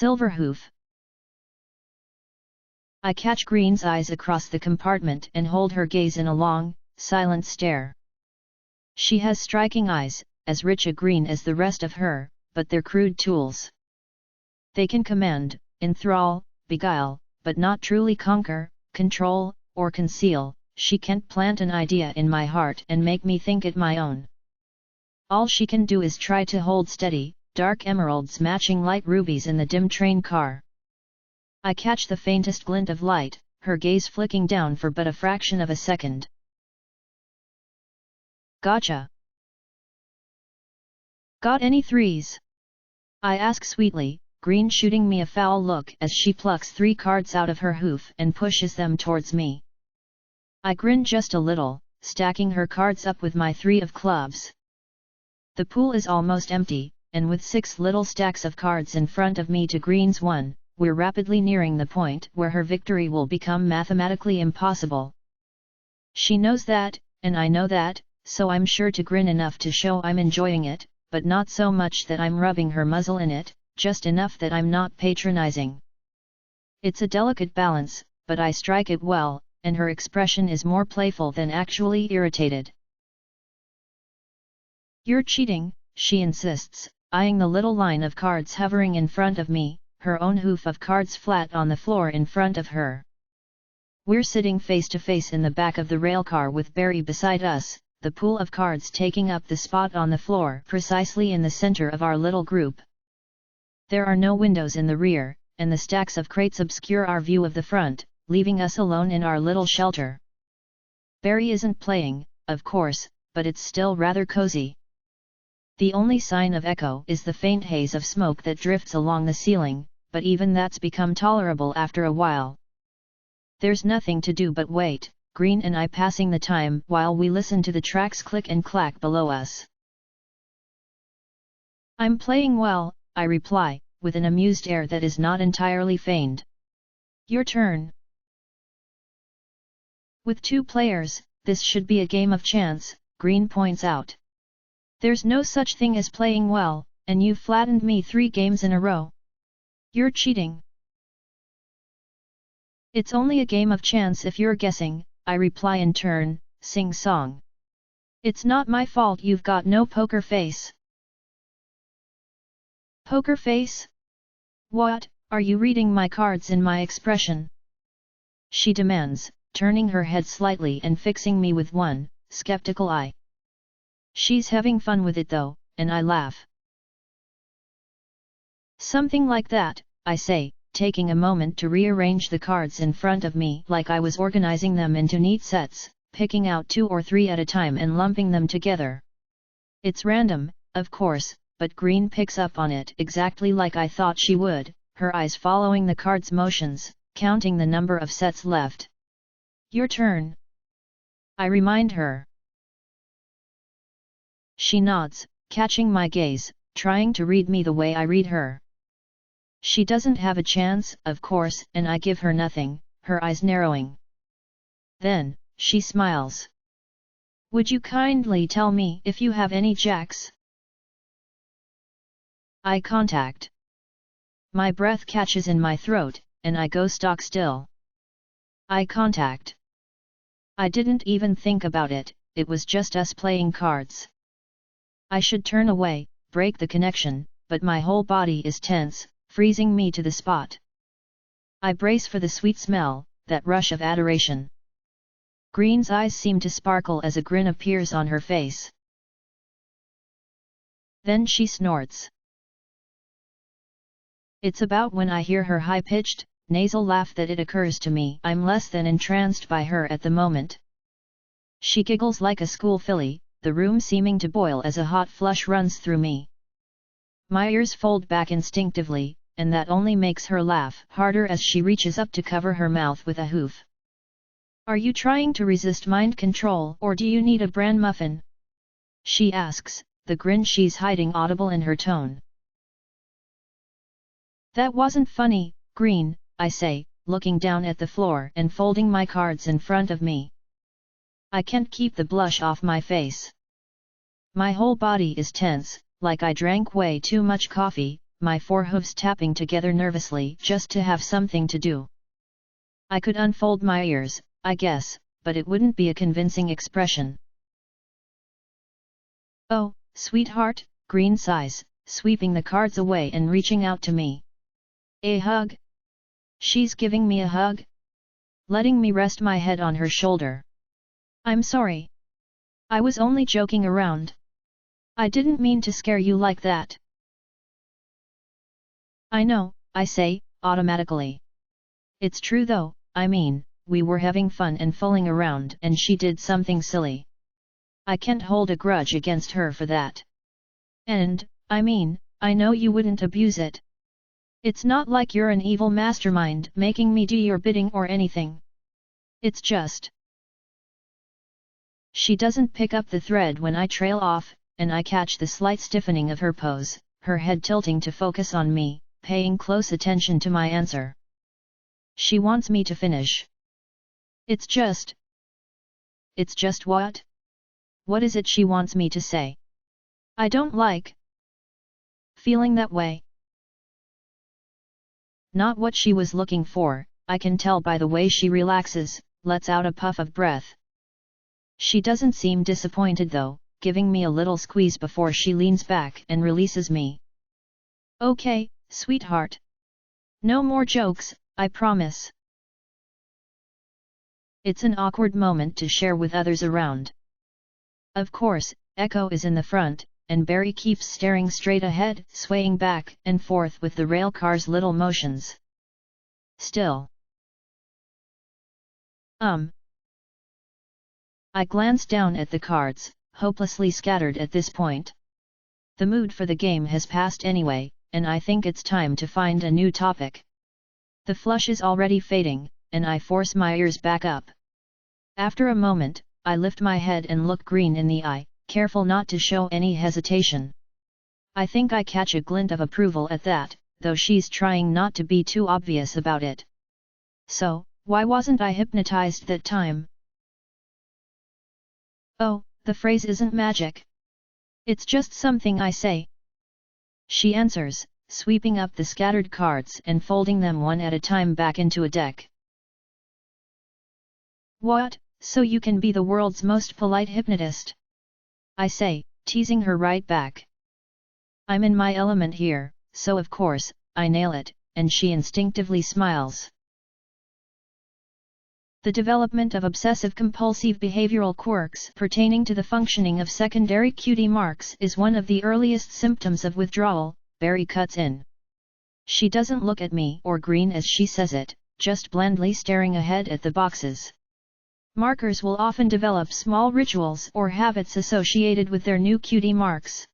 silver hoof. I catch Green's eyes across the compartment and hold her gaze in a long, silent stare. She has striking eyes, as rich a green as the rest of her, but they're crude tools. They can command, enthrall, beguile, but not truly conquer, control, or conceal. She can't plant an idea in my heart and make me think it my own. All she can do is try to hold steady, dark emeralds matching light rubies in the dim train car. I catch the faintest glint of light, her gaze flicking down for but a fraction of a second. Gotcha. Got any threes? I ask sweetly, Green shooting me a foul look as she plucks 3 cards out of her hoof and pushes them towards me. I grin just a little, stacking her cards up with my 3 of clubs. The pool is almost empty, and with 6 little stacks of cards in front of me to Green's 1, we're rapidly nearing the point where her victory will become mathematically impossible. She knows that, and I know that, so I'm sure to grin enough to show I'm enjoying it, but not so much that I'm rubbing her muzzle in it, just enough that I'm not patronizing. It's a delicate balance, but I strike it well, and her expression is more playful than actually irritated. You're cheating, she insists, eyeing the little line of cards hovering in front of me, her own hoof of cards flat on the floor in front of her. We're sitting face to face in the back of the railcar with Barry beside us, the pool of cards taking up the spot on the floor precisely in the center of our little group. There are no windows in the rear, and the stacks of crates obscure our view of the front, leaving us alone in our little shelter. Barry isn't playing, of course, but it's still rather cozy. The only sign of echo is the faint haze of smoke that drifts along the ceiling, but even that's become tolerable after a while. There's nothing to do but wait, Green and I passing the time while we listen to the tracks click and clack below us. I'm playing well, I reply, with an amused air that is not entirely feigned. Your turn. With 2 players, this should be a game of chance, Green points out. There's no such thing as playing well, and you've flattened me 3 games in a row. You're cheating. It's only a game of chance if you're guessing, I reply in turn, sing-song. It's not my fault you've got no poker face. Poker face? What, are you reading my cards in my expression? She demands, turning her head slightly and fixing me with one skeptical eye. She's having fun with it though, and I laugh. Something like that, I say, taking a moment to rearrange the cards in front of me like I was organizing them into neat sets, picking out 2 or 3 at a time and lumping them together. It's random, of course, but Green picks up on it exactly like I thought she would, her eyes following the card's motions, counting the number of sets left. Your turn. I remind her. She nods, catching my gaze, trying to read me the way I read her. She doesn't have a chance, of course, and I give her nothing, her eyes narrowing. Then, she smiles. Would you kindly tell me if you have any jacks? Eye contact. My breath catches in my throat, and I go stock still. Eye contact. I didn't even think about it, it was just us playing cards. I should turn away, break the connection, but my whole body is tense, freezing me to the spot. I brace for the sweet smell, that rush of adoration. Green's eyes seem to sparkle as a grin appears on her face. Then she snorts. It's about when I hear her high-pitched, nasal laugh that it occurs to me I'm less than entranced by her at the moment. She giggles like a school filly, the room seeming to boil as a hot flush runs through me. My ears fold back instinctively, and that only makes her laugh harder as she reaches up to cover her mouth with a hoof. Are you trying to resist mind control or do you need a bran muffin? She asks, the grin she's hiding audible in her tone. That wasn't funny, Green, I say, looking down at the floor and folding my cards in front of me. I can't keep the blush off my face. My whole body is tense, like I drank way too much coffee, my forehooves tapping together nervously just to have something to do. I could unfold my ears, I guess, but it wouldn't be a convincing expression. "Oh, sweetheart," Green sighs, sweeping the cards away and reaching out to me. "A hug?" She's giving me a hug, letting me rest my head on her shoulder. "I'm sorry. I was only joking around. I didn't mean to scare you like that." "I know," I say, automatically. "It's true though, I mean, we were having fun and fooling around and she did something silly. I can't hold a grudge against her for that. And, I mean, I know you wouldn't abuse it. It's not like you're an evil mastermind making me do your bidding or anything. It's just..." She doesn't pick up the thread when I trail off, and I catch the slight stiffening of her pose, her head tilting to focus on me, paying close attention to my answer. She wants me to finish. It's just what? What is it she wants me to say? I don't like feeling that way. Not what she was looking for, I can tell by the way she relaxes, lets out a puff of breath. She doesn't seem disappointed though, giving me a little squeeze before she leans back and releases me. "Okay, sweetheart. No more jokes, I promise." It's an awkward moment to share with others around. Of course, Echo is in the front, and Barry keeps staring straight ahead, swaying back and forth with the rail car's little motions. Still. I glance down at the cards, hopelessly scattered at this point. The mood for the game has passed anyway, and I think it's time to find a new topic. The flush is already fading, and I force my ears back up. After a moment, I lift my head and look Green in the eye, careful not to show any hesitation. I think I catch a glint of approval at that, though she's trying not to be too obvious about it. So, why wasn't I hypnotized that time? "Oh, the phrase isn't magic. It's just something I say," she answers, sweeping up the scattered cards and folding them one at a time back into a deck. "What, so you can be the world's most polite hypnotist?" I say, teasing her right back. I'm in my element here, so of course, I nail it, and she instinctively smiles. The development of obsessive-compulsive behavioral quirks pertaining to the functioning of secondary cutie marks is one of the earliest symptoms of withdrawal, Barry cuts in. She doesn't look at me or Green as she says it, just blandly staring ahead at the boxes. Markers will often develop small rituals or habits associated with their new cutie marks.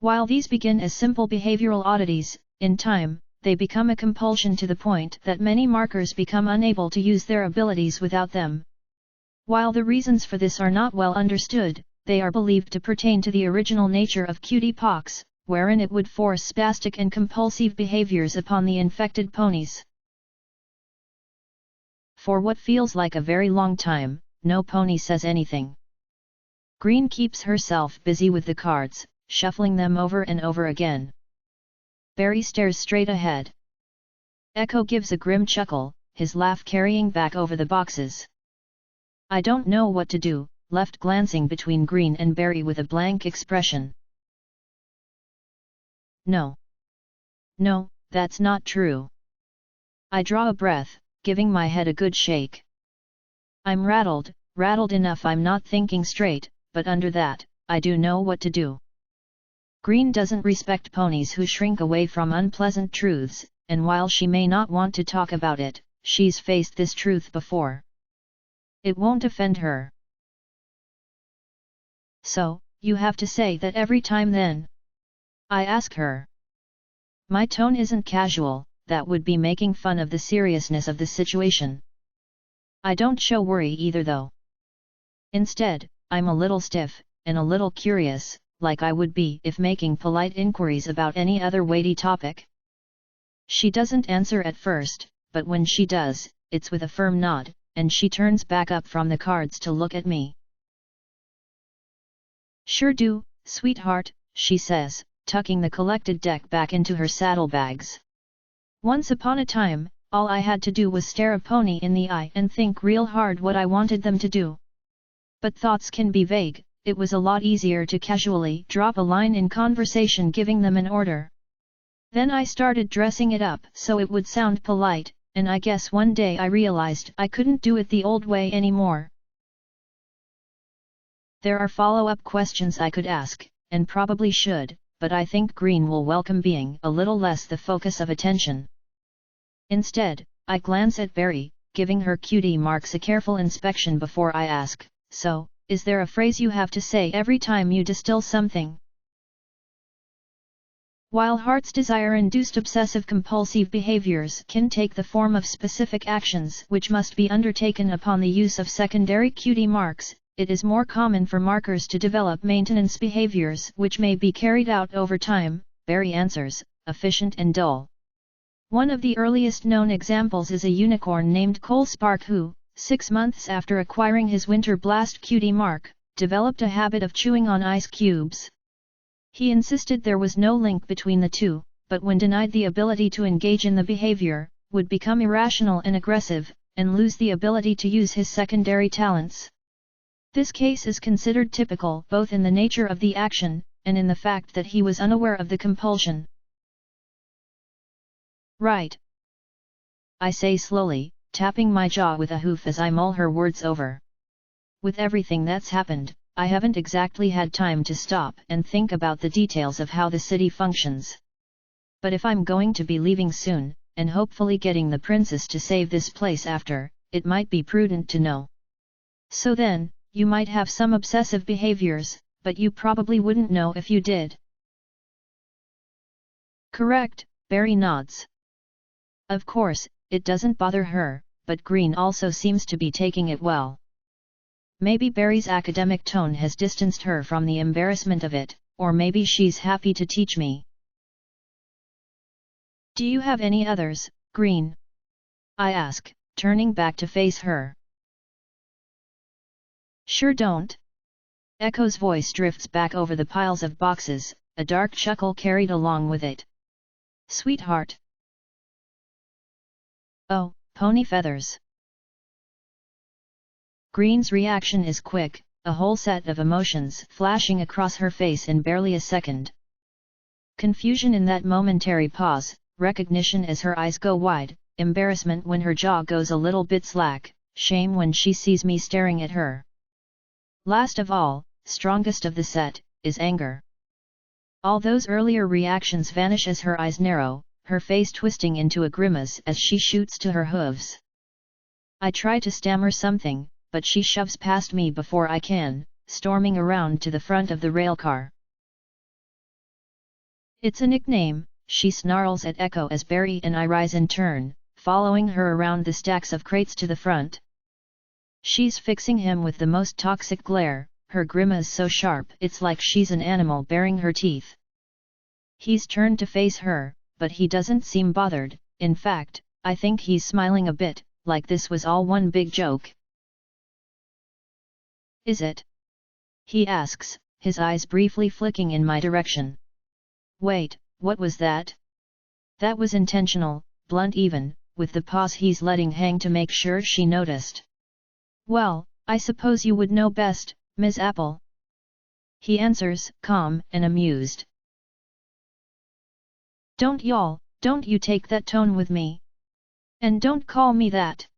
While these begin as simple behavioral oddities, in time, they become a compulsion to the point that many markers become unable to use their abilities without them. While the reasons for this are not well understood, they are believed to pertain to the original nature of cutie pox, wherein it would force spastic and compulsive behaviors upon the infected ponies. For what feels like a very long time, no pony says anything. Green keeps herself busy with the cards, shuffling them over and over again. Barry stares straight ahead. Echo gives a grim chuckle, his laugh carrying back over the boxes. I don't know what to do, left glancing between Green and Barry with a blank expression. No, that's not true. I draw a breath, giving my head a good shake. I'm rattled enough I'm not thinking straight, but under that, I do know what to do. Green doesn't respect ponies who shrink away from unpleasant truths, and while she may not want to talk about it, she's faced this truth before. It won't offend her. "So, you have to say that every time then?" I ask her. My tone isn't casual, that would be making fun of the seriousness of the situation. I don't show worry either though. Instead, I'm a little stiff, and a little curious, like I would be if making polite inquiries about any other weighty topic. She doesn't answer at first, but when she does, it's with a firm nod, and she turns back up from the cards to look at me. "Sure do, sweetheart," she says, tucking the collected deck back into her saddlebags. Once upon a time, all I had to do was stare a pony in the eye and think real hard what I wanted them to do. But thoughts can be vague. It was a lot easier to casually drop a line in conversation giving them an order. Then I started dressing it up so it would sound polite, and I guess one day I realized I couldn't do it the old way anymore. There are follow-up questions I could ask, and probably should, but I think Green will welcome being a little less the focus of attention. Instead, I glance at Berry, giving her cutie marks a careful inspection before I ask, "So, is there a phrase you have to say every time you distill something?" While heart's desire-induced obsessive-compulsive behaviors can take the form of specific actions which must be undertaken upon the use of secondary cutie marks, it is more common for markers to develop maintenance behaviors which may be carried out over time. Berry answers, efficient and dull. One of the earliest known examples is a unicorn named Cole Spark who, 6 months after acquiring his Winter Blast cutie mark, developed a habit of chewing on ice cubes. He insisted there was no link between the two, but when denied the ability to engage in the behavior, would become irrational and aggressive, and lose the ability to use his secondary talents. This case is considered typical both in the nature of the action, and in the fact that he was unaware of the compulsion. Right. I say slowly, tapping my jaw with a hoof as I mull her words over. With everything that's happened, I haven't exactly had time to stop and think about the details of how the city functions. But if I'm going to be leaving soon, and hopefully getting the princess to save this place after, it might be prudent to know. So then, you might have some obsessive behaviors, but you probably wouldn't know if you did. Correct, Berry nods. Of course, it doesn't bother her, but Green also seems to be taking it well. Maybe Berry's academic tone has distanced her from the embarrassment of it, or maybe she's happy to teach me. Do you have any others, Green? I ask, turning back to face her. Sure don't. Echo's voice drifts back over the piles of boxes, a dark chuckle carried along with it. Sweetheart. Oh, pony feathers. Green's reaction is quick, a whole set of emotions flashing across her face in barely a second. Confusion in that momentary pause, recognition as her eyes go wide, embarrassment when her jaw goes a little bit slack, shame when she sees me staring at her. Last of all, strongest of the set, is anger. All those earlier reactions vanish as her eyes narrow, her face twisting into a grimace as she shoots to her hooves. I try to stammer something, but she shoves past me before I can, storming around to the front of the railcar. It's a nickname, she snarls at Echo as Berry and I rise in turn, following her around the stacks of crates to the front. She's fixing him with the most toxic glare, her grimace so sharp it's like she's an animal baring her teeth. He's turned to face her, but he doesn't seem bothered. In fact, I think he's smiling a bit, like this was all one big joke. Is it? He asks, his eyes briefly flicking in my direction. Wait, what was that? That was intentional, blunt even, with the pause he's letting hang to make sure she noticed. Well, I suppose you would know best, Ms. Apple. He answers, calm and amused. Don't you take that tone with me. And don't call me that.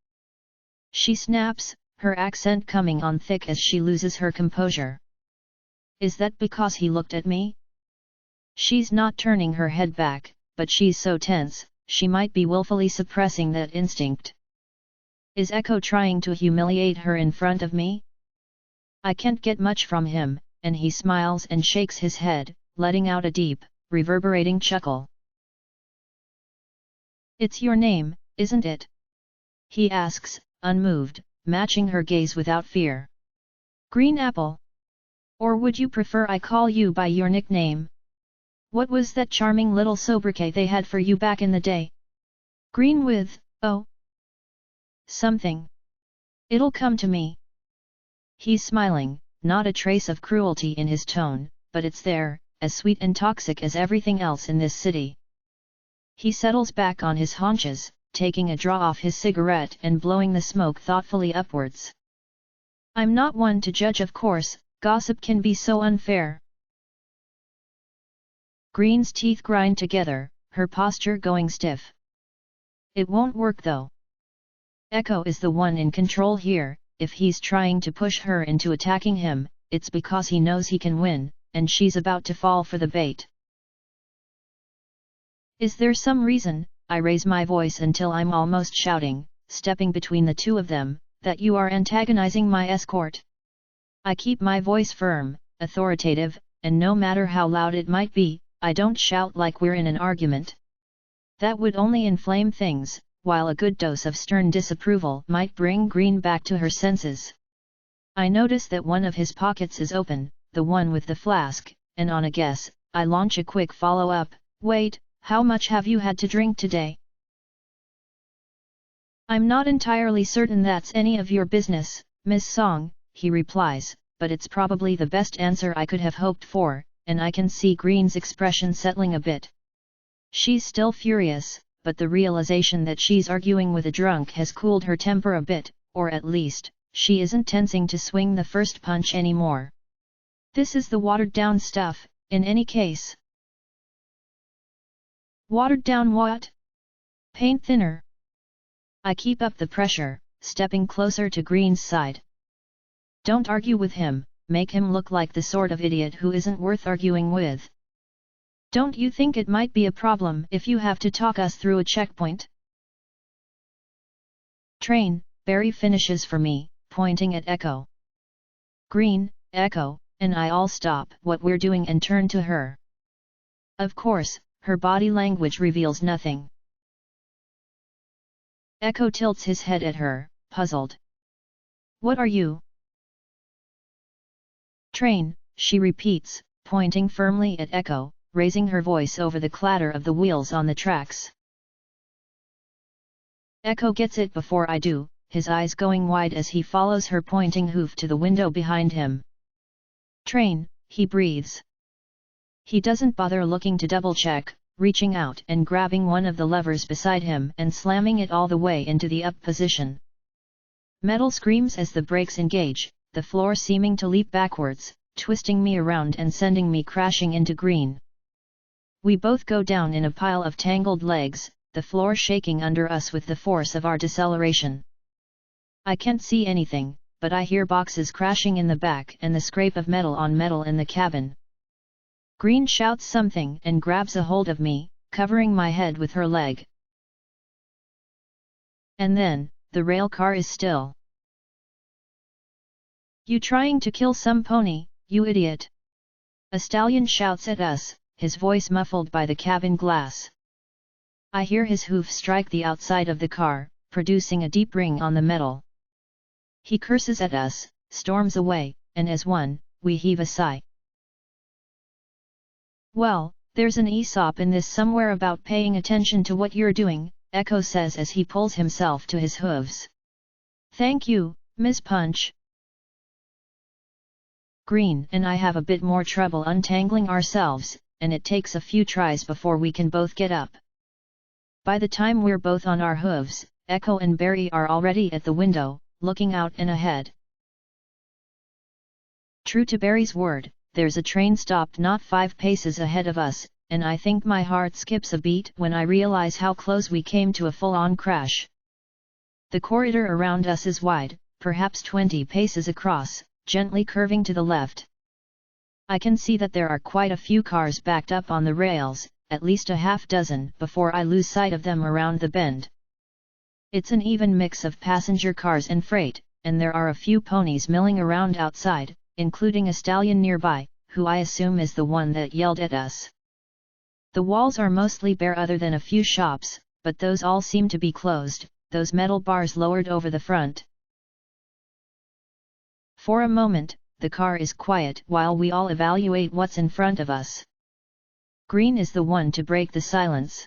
She snaps, her accent coming on thick as she loses her composure. Is that because he looked at me? She's not turning her head back, but she's so tense, she might be willfully suppressing that instinct. Is Echo trying to humiliate her in front of me? I can't get much from him, and he smiles and shakes his head, letting out a deep, reverberating chuckle. It's your name, isn't it? He asks, unmoved, matching her gaze without fear. Green Apple? Or would you prefer I call you by your nickname? What was that charming little sobriquet they had for you back in the day? Green with, oh, something. It'll come to me. He's smiling, not a trace of cruelty in his tone, but it's there, as sweet and toxic as everything else in this city. He settles back on his haunches, taking a draw off his cigarette and blowing the smoke thoughtfully upwards. I'm not one to judge, of course, gossip can be so unfair. Green's teeth grind together, her posture going stiff. It won't work though. Echo is the one in control here. If he's trying to push her into attacking him, it's because he knows he can win, and she's about to fall for the bait. Is there some reason, I raise my voice until I'm almost shouting, stepping between the two of them, that you are antagonizing my escort? I keep my voice firm, authoritative, and no matter how loud it might be, I don't shout like we're in an argument. That would only inflame things, while a good dose of stern disapproval might bring Green back to her senses. I notice that one of his pockets is open, the one with the flask, and on a guess, I launch a quick follow-up, wait, how much have you had to drink today? I'm not entirely certain that's any of your business, Miss Song, he replies, but it's probably the best answer I could have hoped for, and I can see Green's expression settling a bit. She's still furious, but the realization that she's arguing with a drunk has cooled her temper a bit, or at least, she isn't tensing to swing the first punch anymore. This is the watered-down stuff, in any case. Watered down what? Paint thinner. I keep up the pressure, stepping closer to Green's side. Don't argue with him, make him look like the sort of idiot who isn't worth arguing with. Don't you think it might be a problem if you have to talk us through a checkpoint? Train, Barry finishes for me, pointing at Echo. Green, Echo, and I all stop what we're doing and turn to her. Of course, her body language reveals nothing. Echo tilts his head at her, puzzled. What are you? Train, she repeats, pointing firmly at Echo, raising her voice over the clatter of the wheels on the tracks. Echo gets it before I do, his eyes going wide as he follows her pointing hoof to the window behind him. Train, he breathes. He doesn't bother looking to double-check, reaching out and grabbing one of the levers beside him and slamming it all the way into the up position. Metal screams as the brakes engage, the floor seeming to leap backwards, twisting me around and sending me crashing into Green. We both go down in a pile of tangled legs, the floor shaking under us with the force of our deceleration. I can't see anything, but I hear boxes crashing in the back and the scrape of metal on metal in the cabin. Green shouts something and grabs a hold of me, covering my head with her leg. And then, the rail car is still. You trying to kill some pony, you idiot? A stallion shouts at us, his voice muffled by the cabin glass. I hear his hoof strike the outside of the car, producing a deep ring on the metal. He curses at us, storms away, and as one, we heave a sigh. Well, there's an Aesop in this somewhere about paying attention to what you're doing, Echo says as he pulls himself to his hooves. Thank you, Miss Punch. Green and I have a bit more trouble untangling ourselves, and it takes a few tries before we can both get up. By the time we're both on our hooves, Echo and Barry are already at the window, looking out and ahead. True to Barry's word, there's a train stopped not 5 paces ahead of us, and I think my heart skips a beat when I realize how close we came to a full-on crash. The corridor around us is wide, perhaps 20 paces across, gently curving to the left. I can see that there are quite a few cars backed up on the rails, at least a half dozen before I lose sight of them around the bend. It's an even mix of passenger cars and freight, and there are a few ponies milling around outside, including a stallion nearby, who I assume is the one that yelled at us. The walls are mostly bare other than a few shops, but those all seem to be closed, those metal bars lowered over the front. For a moment, the car is quiet while we all evaluate what's in front of us. Green is the one to break the silence.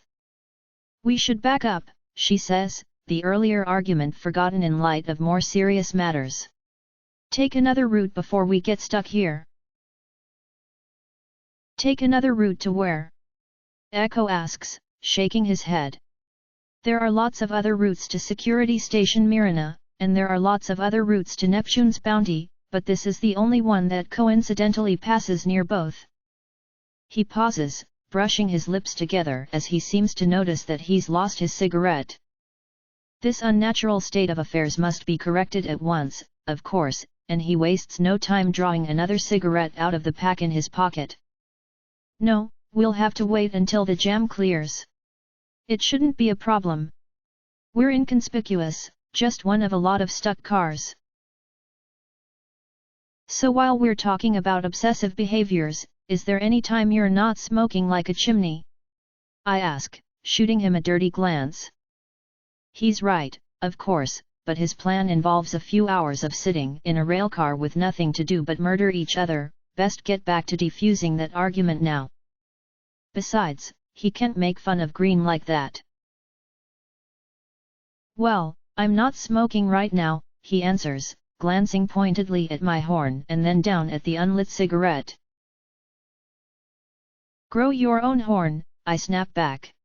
We should back up, she says, the earlier argument forgotten in light of more serious matters. Take another route before we get stuck here. Take another route to where? Echo asks, shaking his head. There are lots of other routes to Security Station Mirana, and there are lots of other routes to Neptune's Bounty, but this is the only one that coincidentally passes near both. He pauses, brushing his lips together as he seems to notice that he's lost his cigarette. This unnatural state of affairs must be corrected at once, of course, and he wastes no time drawing another cigarette out of the pack in his pocket. No, we'll have to wait until the jam clears. It shouldn't be a problem. We're inconspicuous, just one of a lot of stuck cars. So while we're talking about obsessive behaviors, is there any time you're not smoking like a chimney? I ask, shooting him a dirty glance. He's right, of course, but his plan involves a few hours of sitting in a railcar with nothing to do but murder each other. Best get back to defusing that argument now. Besides, he can't make fun of Green like that. Well, I'm not smoking right now, he answers, glancing pointedly at my horn and then down at the unlit cigarette. Grow your own horn, I snap back.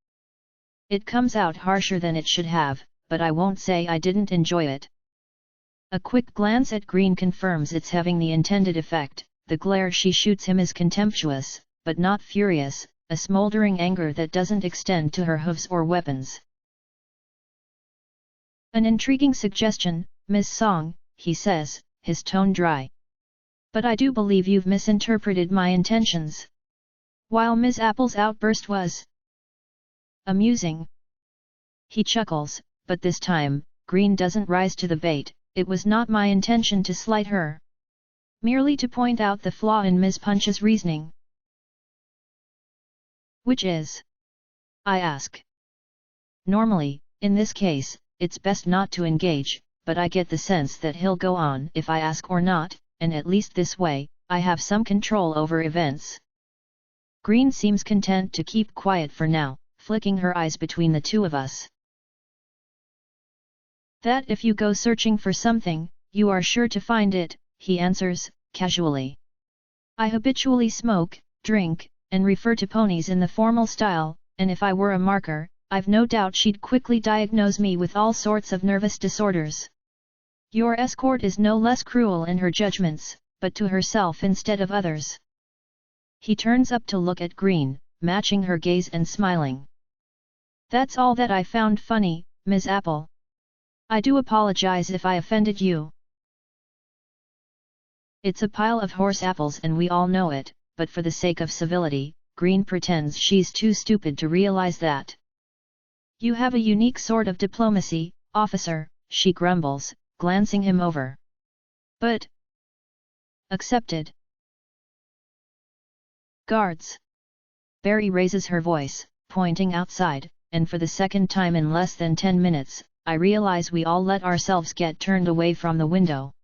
It comes out harsher than it should have, but I won't say I didn't enjoy it. A quick glance at Green confirms it's having the intended effect. The glare she shoots him is contemptuous, but not furious, a smoldering anger that doesn't extend to her hooves or weapons. An intriguing suggestion, Ms. Song, he says, his tone dry. But I do believe you've misinterpreted my intentions. While Ms. Apple's outburst was amusing. He chuckles, but this time, Green doesn't rise to the bait. It was not my intention to slight her. Merely to point out the flaw in Ms. Punch's reasoning. Which is? I ask. Normally, in this case, it's best not to engage, but I get the sense that he'll go on if I ask or not, and at least this way, I have some control over events. Green seems content to keep quiet for now, flicking her eyes between the two of us. That if you go searching for something, you are sure to find it, he answers, casually. I habitually smoke, drink, and refer to ponies in the formal style, and if I were a marker, I've no doubt she'd quickly diagnose me with all sorts of nervous disorders. Your escort is no less cruel in her judgments, but to herself instead of others. He turns up to look at Green, matching her gaze and smiling. That's all that I found funny, Ms. Apple. I do apologize if I offended you. It's a pile of horse apples and we all know it, but for the sake of civility, Green pretends she's too stupid to realize that. You have a unique sort of diplomacy, officer, she grumbles, glancing him over. But accepted. Guards. Barry raises her voice, pointing outside, and for the second time in less than 10 minutes, I realize we all let ourselves get turned away from the window.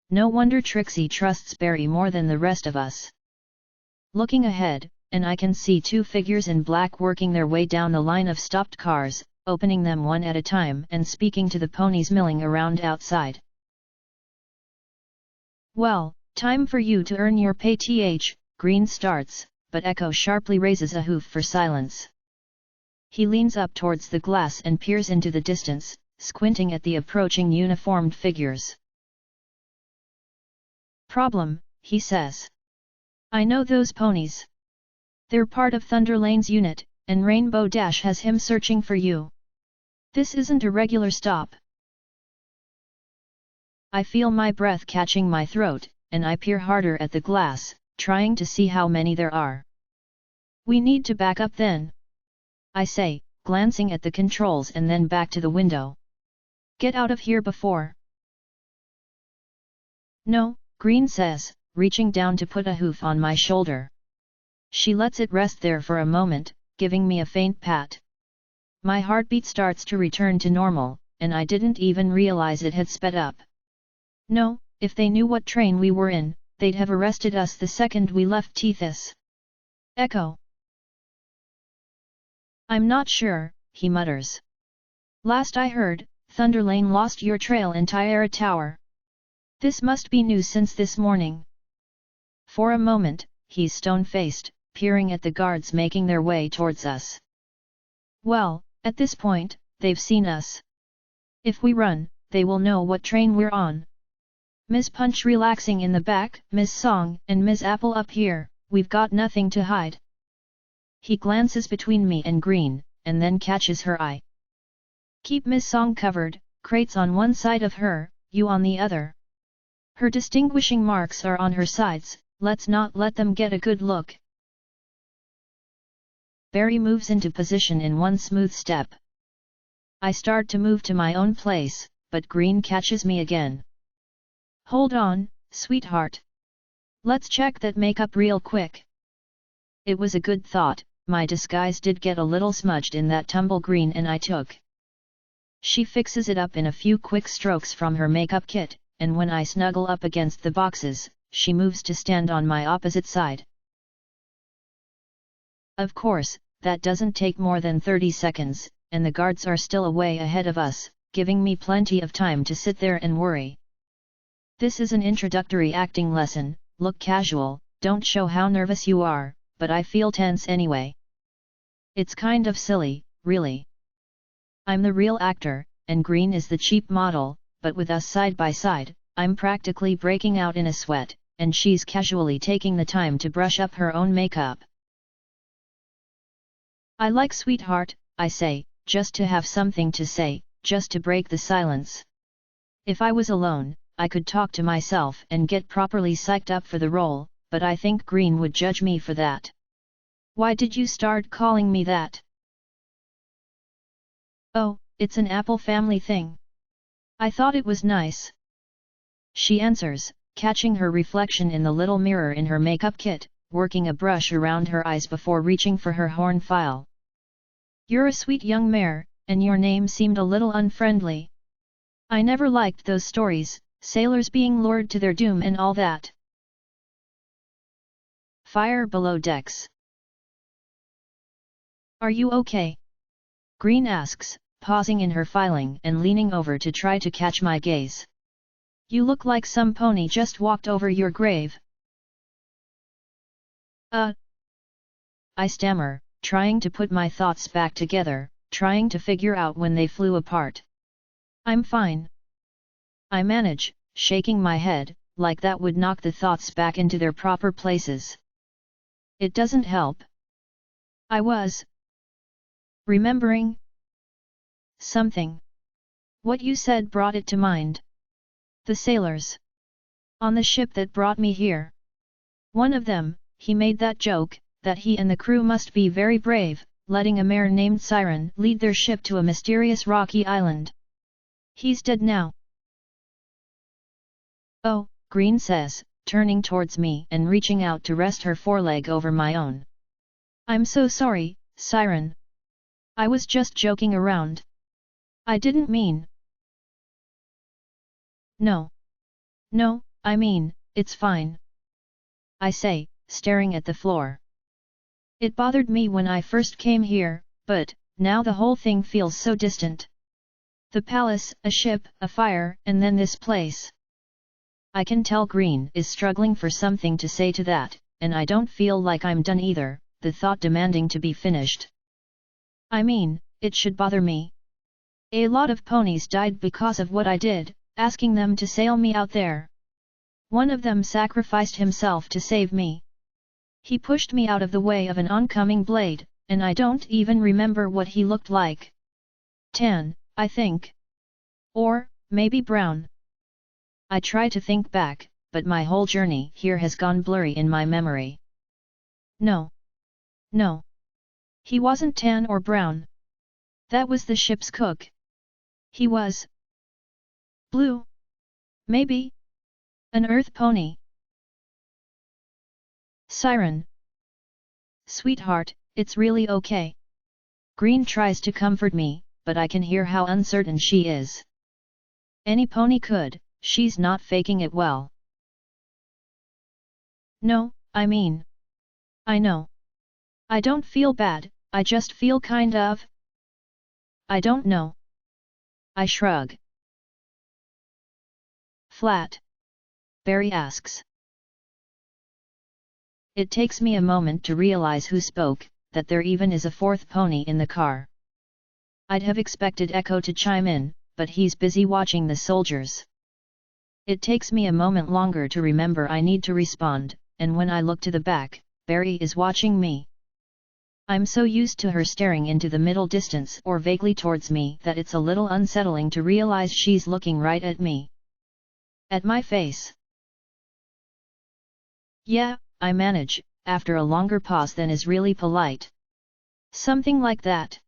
No wonder Trixie trusts Barry more than the rest of us. Looking ahead, and I can see two figures in black working their way down the line of stopped cars, opening them one at a time and speaking to the ponies milling around outside. Well, time for you to earn your pay. Green starts, but Echo sharply raises a hoof for silence. He leans up towards the glass and peers into the distance, squinting at the approaching uniformed figures. Problem, he says. I know those ponies. They're part of Thunder Lane's unit, and Rainbow Dash has him searching for you. This isn't a regular stop. I feel my breath catching my throat, and I peer harder at the glass, trying to see how many there are. We need to back up then, I say, glancing at the controls and then back to the window. Get out of here before. No, Green says, reaching down to put a hoof on my shoulder. She lets it rest there for a moment, giving me a faint pat. My heartbeat starts to return to normal, and I didn't even realize it had sped up. No, if they knew what train we were in, they'd have arrested us the second we left Tethys. Echo. I'm not sure, he mutters. Last I heard, Thunder Lane lost your trail in Tyara Tower. This must be new since this morning. For a moment, he's stone-faced, peering at the guards making their way towards us. Well, at this point, they've seen us. If we run, they will know what train we're on. Ms. Punch relaxing in the back, Ms. Song and Ms. Apple up here, we've got nothing to hide. He glances between me and Green, and then catches her eye. Keep Ms. Song covered, crates on one side of her, you on the other. Her distinguishing marks are on her sides, let's not let them get a good look. Barry moves into position in one smooth step. I start to move to my own place, but Green catches me again. Hold on, sweetheart. Let's check that makeup real quick. It was a good thought, my disguise did get a little smudged in that tumble green and I took. She fixes it up in a few quick strokes from her makeup kit, and when I snuggle up against the boxes, she moves to stand on my opposite side. Of course, that doesn't take more than 30 seconds, and the guards are still a way ahead of us, giving me plenty of time to sit there and worry. This is an introductory acting lesson, look casual, don't show how nervous you are, but I feel tense anyway. It's kind of silly, really. I'm the real actor, and Green is the cheap model, but with us side by side, I'm practically breaking out in a sweat, and she's casually taking the time to brush up her own makeup. I like sweetheart, I say, just to have something to say, just to break the silence. If I was alone, I could talk to myself and get properly psyched up for the role, but I think Green would judge me for that. Why did you start calling me that? Oh, it's an Apple family thing. I thought it was nice. She answers, catching her reflection in the little mirror in her makeup kit, working a brush around her eyes before reaching for her horn file. You're a sweet young mare, and your name seemed a little unfriendly. I never liked those stories, sailors being lured to their doom and all that. Fire below decks. Are you okay? Green asks, pausing in her filing and leaning over to try to catch my gaze. You look like some pony just walked over your grave. I stammer, trying to put my thoughts back together, trying to figure out when they flew apart. I'm fine. I manage, shaking my head, like that would knock the thoughts back into their proper places. It doesn't help. I was remembering something. What you said brought it to mind. The sailors on the ship that brought me here. One of them, he made that joke, that he and the crew must be very brave, letting a mare named Siren lead their ship to a mysterious rocky island. He's dead now. Oh, Green says, turning towards me and reaching out to rest her foreleg over my own. I'm so sorry, Siren. I was just joking around. I didn't mean. No. No, I mean, it's fine. I say, staring at the floor. It bothered me when I first came here, but now the whole thing feels so distant. The palace, a ship, a fire, and then this place. I can tell Green is struggling for something to say to that, and I don't feel like I'm done either, the thought demanding to be finished. I mean, it should bother me. A lot of ponies died because of what I did, asking them to sail me out there. One of them sacrificed himself to save me. He pushed me out of the way of an oncoming blade, and I don't even remember what he looked like. Tan, I think. Or, maybe brown. I try to think back, but my whole journey here has gone blurry in my memory. No. No. He wasn't tan or brown. That was the ship's cook. He was blue. Maybe an earth pony. Siren. Sweetheart, it's really okay. Green tries to comfort me, but I can hear how uncertain she is. Any pony could, she's not faking it well. No, I mean. I know. I don't feel bad, I just feel kind of. I don't know. I shrug. Flat? Barry asks. It takes me a moment to realize who spoke, that there even is a fourth pony in the car. I'd have expected Echo to chime in, but he's busy watching the soldiers. It takes me a moment longer to remember I need to respond, and when I look to the back, Barry is watching me. I'm so used to her staring into the middle distance or vaguely towards me that it's a little unsettling to realize she's looking right at me. At my face. Yeah, I manage, after a longer pause than is really polite. Something like that.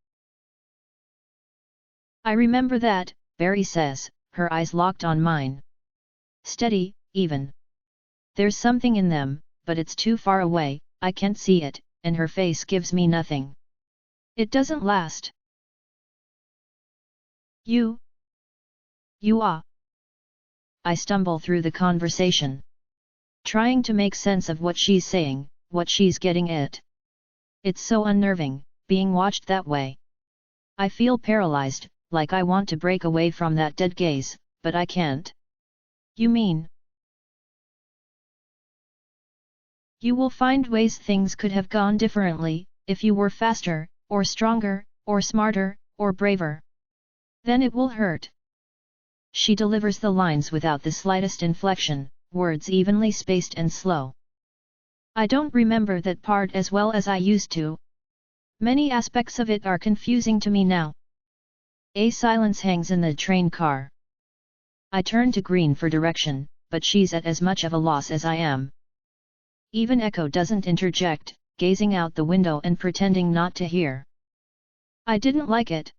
I remember that, Barry says, her eyes locked on mine. Steady, even. There's something in them, but it's too far away, I can't see it, and her face gives me nothing. It doesn't last. You are. I stumble through the conversation, trying to make sense of what she's saying, what she's getting at. It's so unnerving, being watched that way. I feel paralyzed, like I want to break away from that dead gaze, but I can't. You mean? You will find ways things could have gone differently, if you were faster, or stronger, or smarter, or braver. Then it will hurt. She delivers the lines without the slightest inflection, words evenly spaced and slow. I don't remember that part as well as I used to. Many aspects of it are confusing to me now. A silence hangs in the train car. I turn to Green for direction, but she's at as much of a loss as I am. Even Echo doesn't interject, gazing out the window and pretending not to hear. I didn't like it.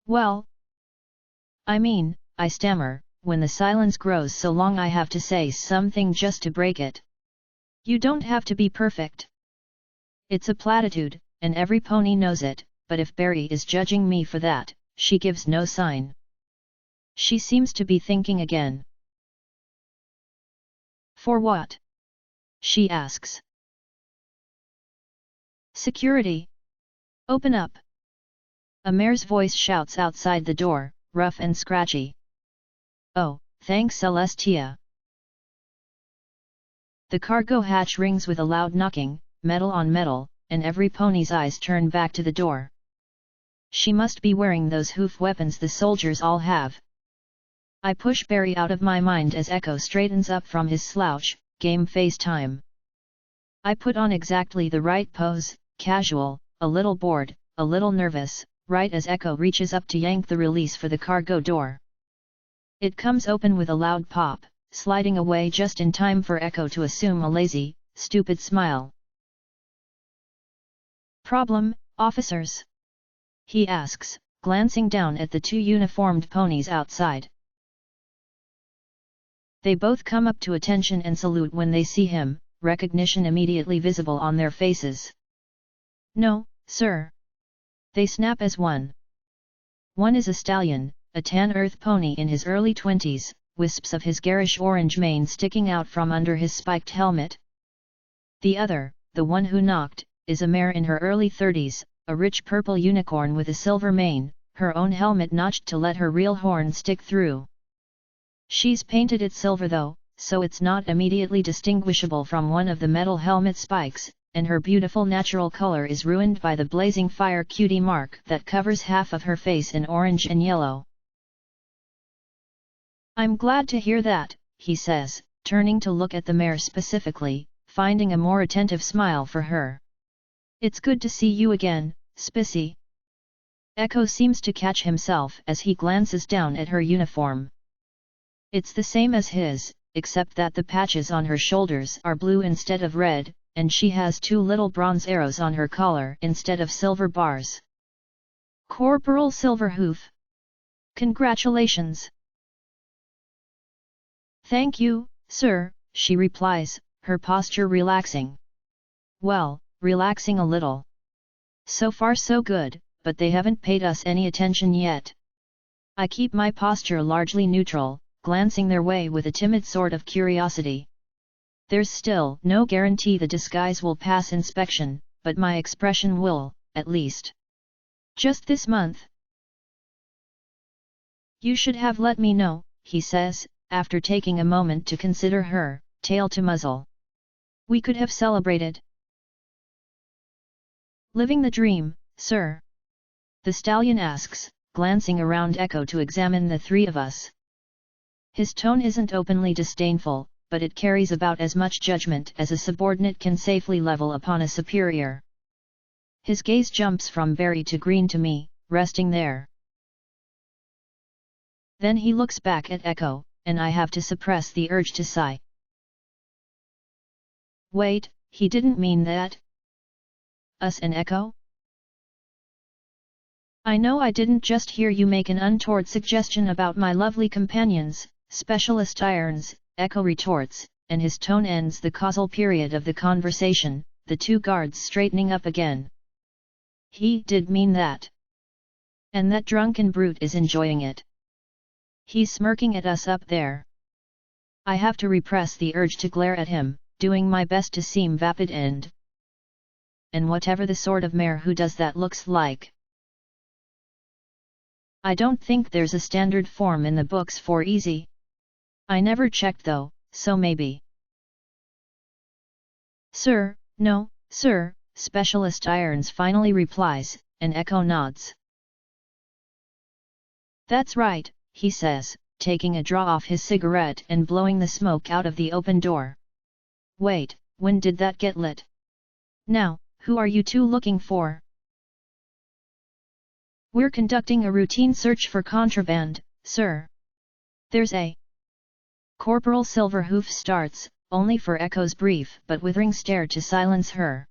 Well, I mean, I stammer, when the silence grows so long I have to say something just to break it. You don't have to be perfect. It's a platitude, and every pony knows it, but if Barry is judging me for that, she gives no sign. She seems to be thinking again. For what? She asks. Security. Open up. A mare's voice shouts outside the door, rough and scratchy. Oh, thanks Celestia. The cargo hatch rings with a loud knocking, metal on metal, and every pony's eyes turn back to the door. She must be wearing those hoof weapons the soldiers all have. I push Barry out of my mind as Echo straightens up from his slouch, game face time. I put on exactly the right pose, casual, a little bored, a little nervous, right as Echo reaches up to yank the release for the cargo door. It comes open with a loud pop, sliding away just in time for Echo to assume a lazy, stupid smile. Problem, officers? He asks, glancing down at the two uniformed ponies outside. They both come up to attention and salute when they see him, recognition immediately visible on their faces. No, sir. They snap as one. One is a stallion, a tan earth pony in his early 20s, wisps of his garish orange mane sticking out from under his spiked helmet. The other, the one who knocked, is a mare in her early 30s, a rich purple unicorn with a silver mane, her own helmet notched to let her real horn stick through. She's painted it silver though, so it's not immediately distinguishable from one of the metal helmet spikes, and her beautiful natural color is ruined by the blazing fire cutie mark that covers half of her face in orange and yellow. I'm glad to hear that, he says, turning to look at the mare specifically, finding a more attentive smile for her. It's good to see you again, Spissy. Echo seems to catch himself as he glances down at her uniform. It's the same as his, except that the patches on her shoulders are blue instead of red, and she has two little bronze arrows on her collar instead of silver bars. Corporal Silverhoof. Congratulations. Thank you, sir, she replies, her posture relaxing. Well, relaxing a little. So far so good, but they haven't paid us any attention yet. I keep my posture largely neutral, glancing their way with a timid sort of curiosity. There's still no guarantee the disguise will pass inspection, but my expression will, at least. Just this month. You should have let me know, he says, after taking a moment to consider her, tail to muzzle. We could have celebrated. Living the dream, sir. The stallion asks, glancing around Echo to examine the three of us. His tone isn't openly disdainful, but it carries about as much judgment as a subordinate can safely level upon a superior. His gaze jumps from berry to green to me, resting there. Then he looks back at Echo, and I have to suppress the urge to sigh. Wait, he didn't mean that. Us and Echo? I know I didn't just hear you make an untoward suggestion about my lovely companions, Specialist Irons, Echo retorts, and his tone ends the causal period of the conversation, the two guards straightening up again. He did mean that. And that drunken brute is enjoying it. He's smirking at us up there. I have to repress the urge to glare at him, doing my best to seem vapid and whatever the sort of mare who does that looks like. I don't think there's a standard form in the books for easy. I never checked though, so maybe. Sir, no, sir, Specialist Irons finally replies, and Echo nods. That's right, he says, taking a draw off his cigarette and blowing the smoke out of the open door. Wait, when did that get lit? Now, who are you two looking for? We're conducting a routine search for contraband, sir. There's a... Corporal Silverhoof starts, only for Echo's brief but withering stare to silence her.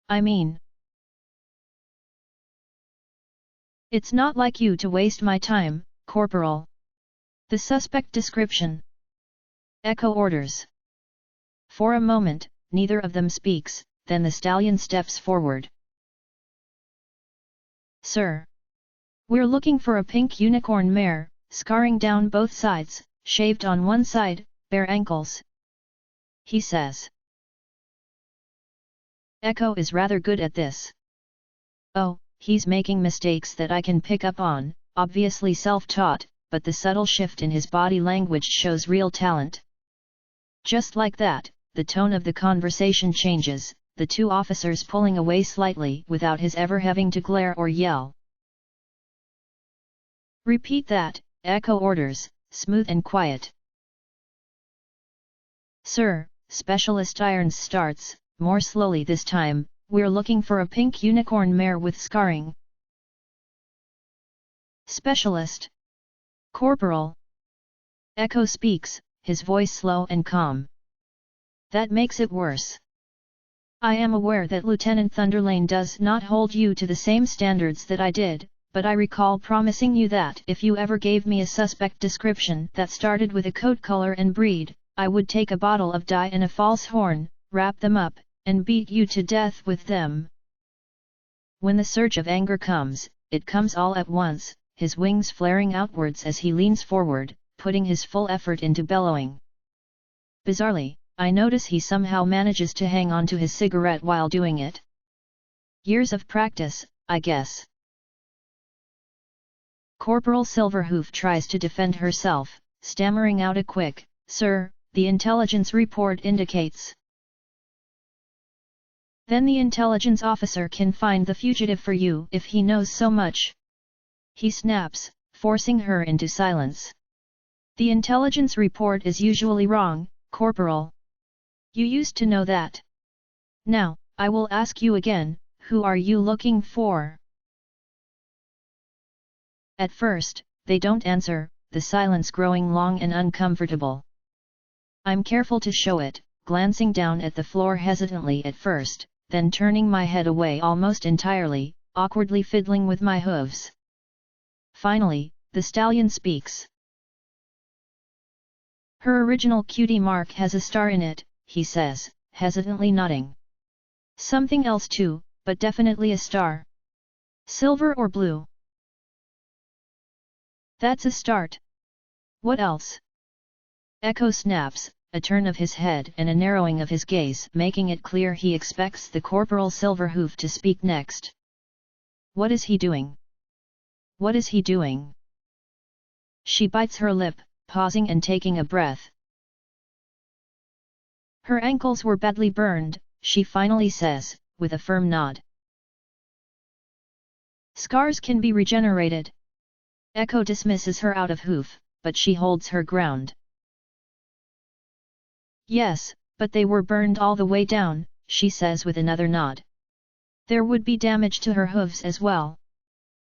I mean... It's not like you to waste my time, Corporal. The suspect description. Echo orders. For a moment, neither of them speaks, then the stallion steps forward. Sir. We're looking for a pink unicorn mare, scarring down both sides, shaved on one side, bare ankles. He says. Echo is rather good at this. Oh, he's making mistakes that I can pick up on, obviously self-taught, but the subtle shift in his body language shows real talent. Just like that, the tone of the conversation changes, the two officers pulling away slightly without his ever having to glare or yell. Repeat that, Echo orders, smooth and quiet. Sir, Specialist Irons starts, more slowly this time, we're looking for a pink unicorn mare with scarring. Specialist. Corporal. Echo speaks, his voice slow and calm. That makes it worse. I am aware that Lieutenant Thunderlane does not hold you to the same standards that I did, but I recall promising you that if you ever gave me a suspect description that started with a coat color and breed, I would take a bottle of dye and a false horn, wrap them up, and beat you to death with them. When the surge of anger comes, it comes all at once, his wings flaring outwards as he leans forward, putting his full effort into bellowing. Bizarrely, I notice he somehow manages to hang on to his cigarette while doing it. Years of practice, I guess. Corporal Silverhoof tries to defend herself, stammering out a quick, "Sir, the intelligence report indicates." Then the intelligence officer can find the fugitive for you if he knows so much. He snaps, forcing her into silence. The intelligence report is usually wrong, Corporal. You used to know that. Now, I will ask you again, who are you looking for? At first, they don't answer, the silence growing long and uncomfortable. I'm careful to show it, glancing down at the floor hesitantly at first, then turning my head away almost entirely, awkwardly fiddling with my hooves. Finally, the stallion speaks. Her original cutie mark has a star in it, he says, hesitantly nodding. Something else too, but definitely a star. Silver or blue? That's a start. What else? Echo snaps, a turn of his head and a narrowing of his gaze making it clear he expects the Corporal Silverhoof to speak next. What is he doing? What is he doing? She bites her lip, pausing and taking a breath. Her ankles were badly burned, she finally says, with a firm nod. Scars can be regenerated. Echo dismisses her out of hoof, but she holds her ground. Yes, but they were burned all the way down, she says with another nod. There would be damage to her hooves as well.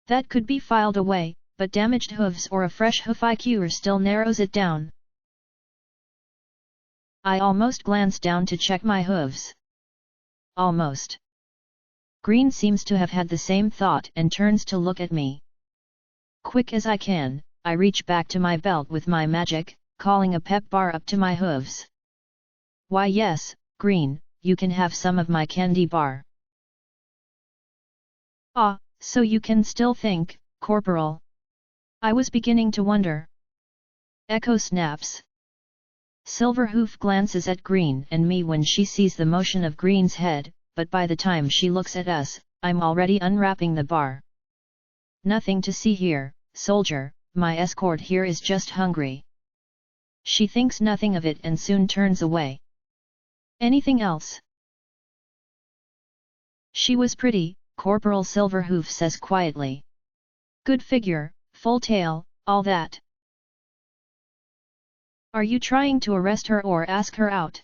That could be filed away, but damaged hooves or a fresh hoof IQ still narrows it down. I almost glance down to check my hooves. Almost. Green seems to have had the same thought and turns to look at me. Quick as I can, I reach back to my belt with my magic, calling a pep bar up to my hooves. Why yes, Green, you can have some of my candy bar. Ah, so you can still think, Corporal. I was beginning to wonder. Echo snaps. Silverhoof glances at Green and me when she sees the motion of Green's head, but by the time she looks at us, I'm already unwrapping the bar. Nothing to see here, soldier, my escort here is just hungry. She thinks nothing of it and soon turns away. Anything else? She was pretty, Corporal Silverhoof says quietly. Good figure, full tail, all that. Are you trying to arrest her or ask her out?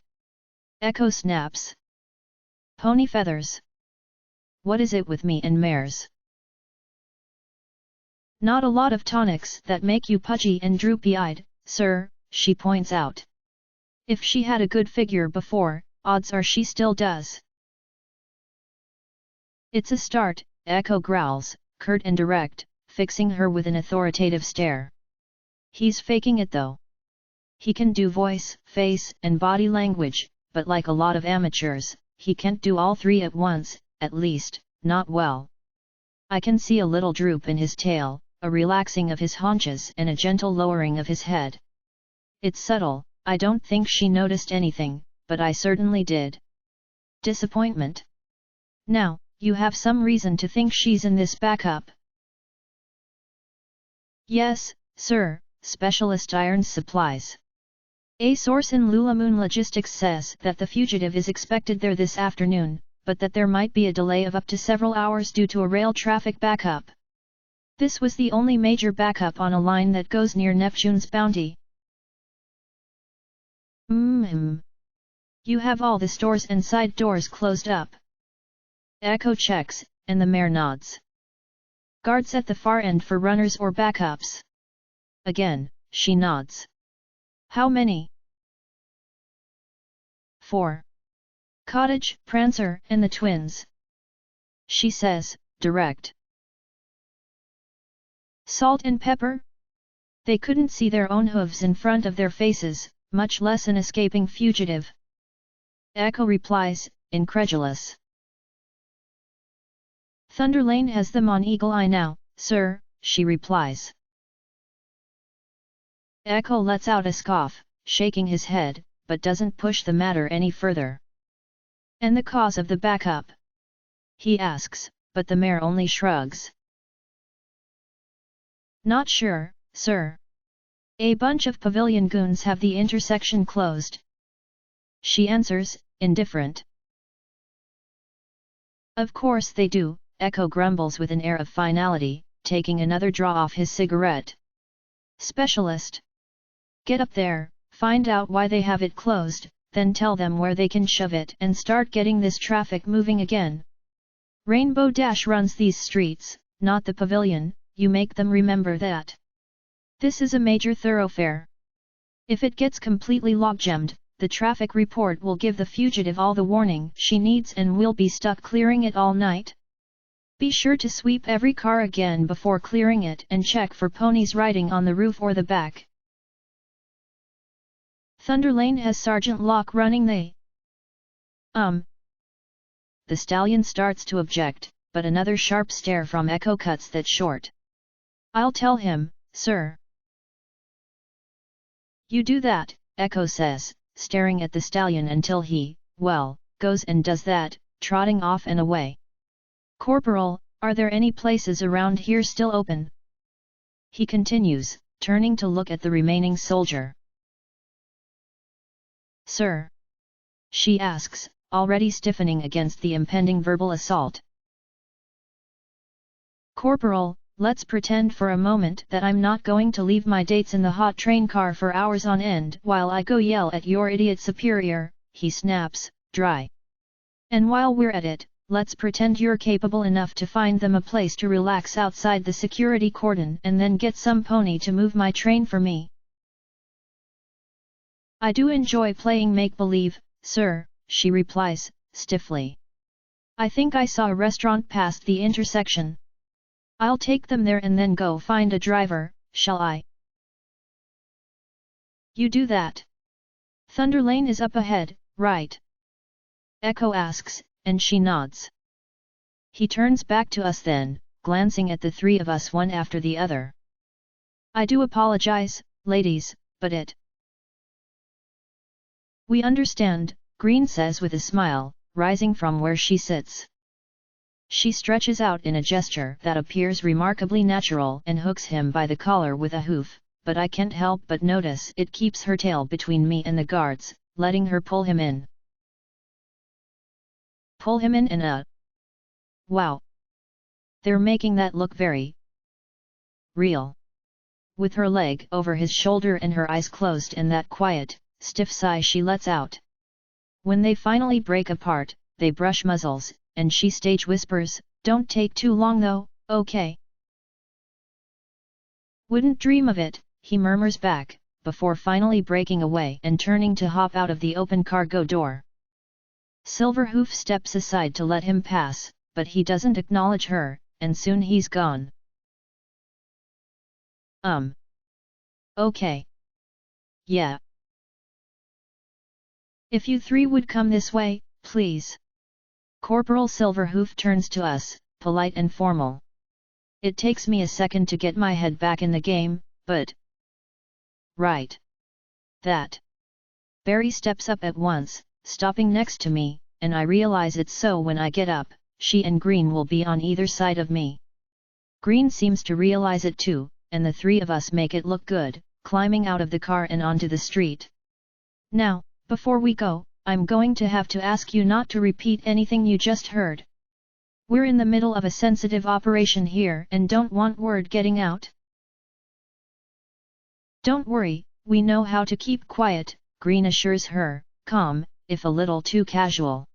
Echo snaps. Pony feathers. What is it with me and mares? Not a lot of tonics that make you pudgy and droopy-eyed, sir, she points out. If she had a good figure before, odds are she still does. It's a start, Echo growls, curt and direct, fixing her with an authoritative stare. He's faking it though. He can do voice, face, and body language, but like a lot of amateurs, he can't do all three at once, at least, not well. I can see a little droop in his tail, a relaxing of his haunches and a gentle lowering of his head. It's subtle, I don't think she noticed anything, but I certainly did. Disappointment. Now, you have some reason to think she's in this backup. Yes, sir, Specialist Irons Supplies. A source in Lulamoon Logistics says that the fugitive is expected there this afternoon, but that there might be a delay of up to several hours due to a rail traffic backup. This was the only major backup on a line that goes near Neptune's Bounty. You have all the stores and side doors closed up. Echo checks, and the mayor nods. Guards at the far end for runners or backups. Again, she nods. How many? 4. Cottage, Prancer, and the twins. She says, direct. Salt and pepper? They couldn't see their own hooves in front of their faces, much less an escaping fugitive. Echo replies, incredulous. Thunder Lane has them on Eagle Eye now, sir, she replies. Echo lets out a scoff, shaking his head, but doesn't push the matter any further. And the cause of the backup? He asks, but the mayor only shrugs. Not sure, sir. A bunch of pavilion goons have the intersection closed. She answers, indifferent. Of course they do, Echo grumbles with an air of finality, taking another draw off his cigarette. Specialist. Get up there, find out why they have it closed, then tell them where they can shove it and start getting this traffic moving again. Rainbow Dash runs these streets, not the pavilion, you make them remember that. This is a major thoroughfare. If it gets completely logjammed, the traffic report will give the fugitive all the warning she needs and we'll be stuck clearing it all night. Be sure to sweep every car again before clearing it and check for ponies riding on the roof or the back. Thunder Lane has Sergeant Locke running the... The stallion starts to object, but another sharp stare from Echo cuts that short. I'll tell him, sir. You do that, Echo says, staring at the stallion until he, well, goes and does that, trotting off and away. Corporal, are there any places around here still open? He continues, turning to look at the remaining soldier. Sir. she asks, already stiffening against the impending verbal assault. Corporal, let's pretend for a moment that I'm not going to leave my dates in the hot train car for hours on end while I go yell at your idiot superior, he snaps, dry. And while we're at it, let's pretend you're capable enough to find them a place to relax outside the security cordon and then get some pony to move my train for me. I do enjoy playing make-believe, sir, she replies, stiffly. I think I saw a restaurant past the intersection. I'll take them there and then go find a driver, shall I? You do that. Thunder Lane is up ahead, right? Echo asks, and she nods. He turns back to us then, glancing at the three of us one after the other. I do apologize, ladies, but it. We understand, Green says with a smile, rising from where she sits. She stretches out in a gesture that appears remarkably natural and hooks him by the collar with a hoof, but I can't help but notice it keeps her tail between me and the guards, letting her pull him in. Pull him in and wow! They're making that look very real. With her leg over his shoulder and her eyes closed and that quiet, stiff sigh she lets out. When they finally break apart, they brush muzzles, and she stage whispers, "Don't take too long though, okay?" "Wouldn't dream of it," he murmurs back, before finally breaking away and turning to hop out of the open cargo door. Silverhoof steps aside to let him pass, but he doesn't acknowledge her, and soon he's gone. Okay. Yeah. If you three would come this way, please. Corporal Silverhoof turns to us, polite and formal. It takes me a second to get my head back in the game, but... Right. That. Barry steps up at once, stopping next to me, and I realize it's so when I get up, she and Green will be on either side of me. Green seems to realize it too, and the three of us make it look good, climbing out of the car and onto the street. Now, before we go, I'm going to have to ask you not to repeat anything you just heard. We're in the middle of a sensitive operation here and don't want word getting out. Don't worry, we know how to keep quiet, Green assures her, calm, if a little too casual.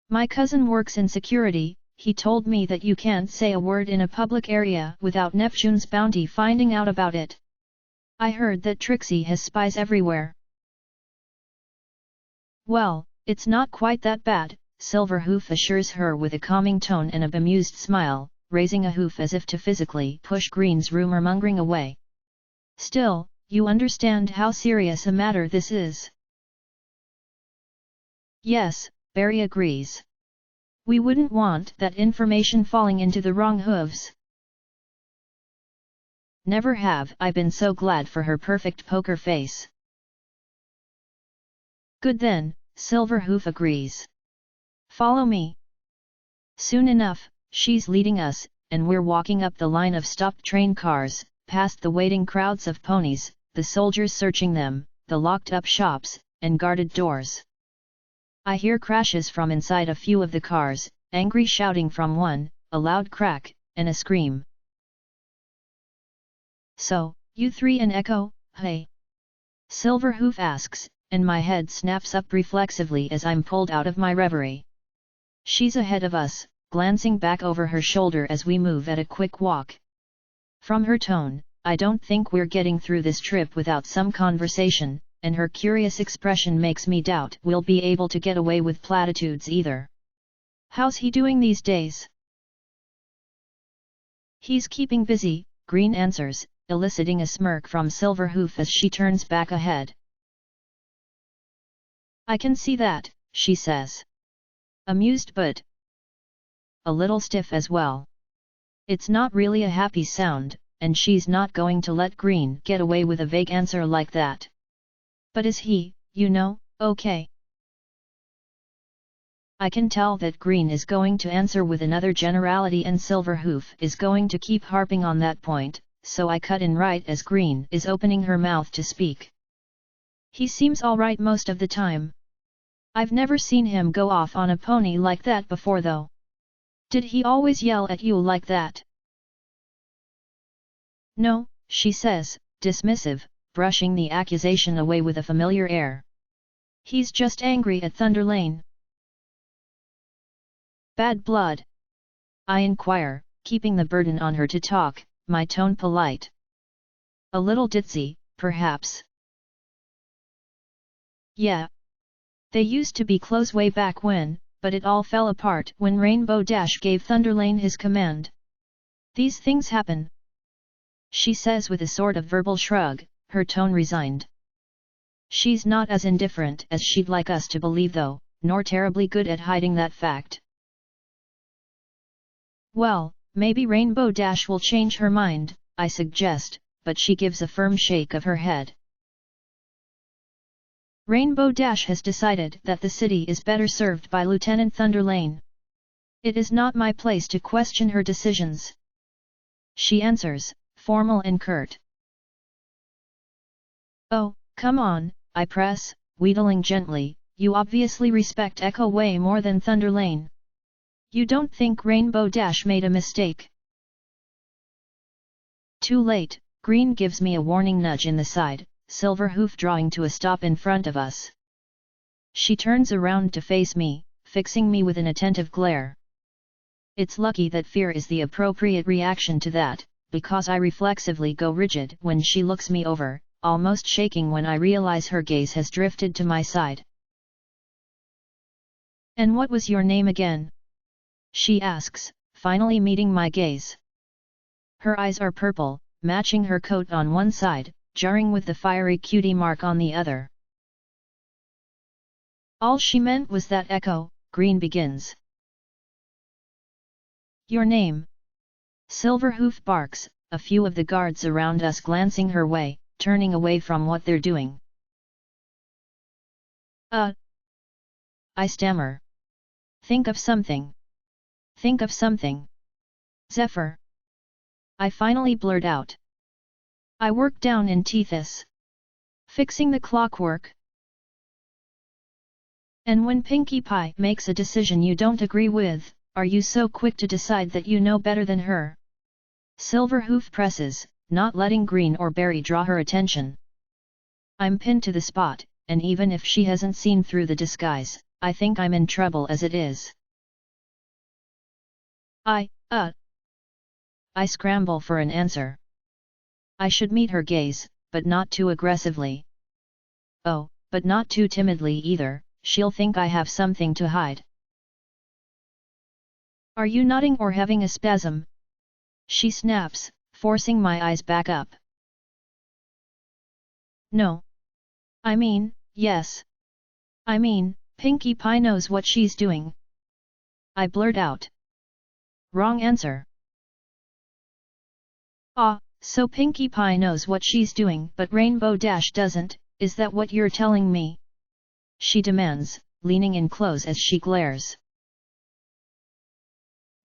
My cousin works in security, he told me that you can't say a word in a public area without Neptune's bounty finding out about it. I heard that Trixie has spies everywhere. Well, it's not quite that bad, Silverhoof assures her with a calming tone and a bemused smile, raising a hoof as if to physically push Green's rumor-mongering away. Still, you understand how serious a matter this is. Yes, Barry agrees. We wouldn't want that information falling into the wrong hooves. Never have I been so glad for her perfect poker face. Good then, Silverhoof agrees. Follow me. Soon enough, she's leading us, and we're walking up the line of stopped train cars, past the waiting crowds of ponies, the soldiers searching them, the locked-up shops, and guarded doors. I hear crashes from inside a few of the cars, angry shouting from one, a loud crack, and a scream. So, you three and Echo, hey? Silverhoof asks, and my head snaps up reflexively as I'm pulled out of my reverie. She's ahead of us, glancing back over her shoulder as we move at a quick walk. From her tone, I don't think we're getting through this trip without some conversation, and her curious expression makes me doubt we'll be able to get away with platitudes either. How's he doing these days? He's keeping busy, Green answers, eliciting a smirk from Silverhoof as she turns back ahead. I can see that, she says. Amused but a little stiff as well. It's not really a happy sound, and she's not going to let Green get away with a vague answer like that. But is he, you know, okay? I can tell that Green is going to answer with another generality and Silverhoof is going to keep harping on that point, so I cut in right as Green is opening her mouth to speak. He seems all right most of the time. I've never seen him go off on a pony like that before though. Did he always yell at you like that? No, she says, dismissive, brushing the accusation away with a familiar air. He's just angry at Thunder Lane. Bad blood? I inquire, keeping the burden on her to talk, my tone polite. A little ditzy, perhaps. Yeah. They used to be close way back when, but it all fell apart when Rainbow Dash gave Thunder Lane his command. These things happen. She says with a sort of verbal shrug, her tone resigned. She's not as indifferent as she'd like us to believe though, nor terribly good at hiding that fact. Well, maybe Rainbow Dash will change her mind, I suggest, but she gives a firm shake of her head. Rainbow Dash has decided that the city is better served by Lieutenant Thunder Lane. It is not my place to question her decisions. She answers, formal and curt. Oh, come on, I press, wheedling gently, you obviously respect Echo way more than Thunder Lane. You don't think Rainbow Dash made a mistake? Too late, Green gives me a warning nudge in the side, Silverhoof drawing to a stop in front of us. She turns around to face me, fixing me with an attentive glare. It's lucky that fear is the appropriate reaction to that, because I reflexively go rigid when she looks me over, almost shaking when I realize her gaze has drifted to my side. And what was your name again? She asks, finally meeting my gaze. Her eyes are purple, matching her coat on one side, jarring with the fiery cutie mark on the other. All she meant was that Echo, Green begins. Your name? Silverhoof barks, a few of the guards around us glancing her way, turning away from what they're doing. I stammer. Think of something. Think of something. Zephyr. I finally blurt out. I work down in Tethys. Fixing the clockwork. And when Pinkie Pie makes a decision you don't agree with, are you so quick to decide that you know better than her? Silverhoof presses, not letting Green or Barry draw her attention. I'm pinned to the spot, and even if she hasn't seen through the disguise, I think I'm in trouble as it is. I scramble for an answer. I should meet her gaze, but not too aggressively. Oh, but not too timidly either, she'll think I have something to hide. Are you nodding or having a spasm? She snaps, forcing my eyes back up. No. I mean, yes. I mean, Pinkie Pie knows what she's doing. I blurt out. Wrong answer. So Pinkie Pie knows what she's doing but Rainbow Dash doesn't, is that what you're telling me? She demands, leaning in close as she glares.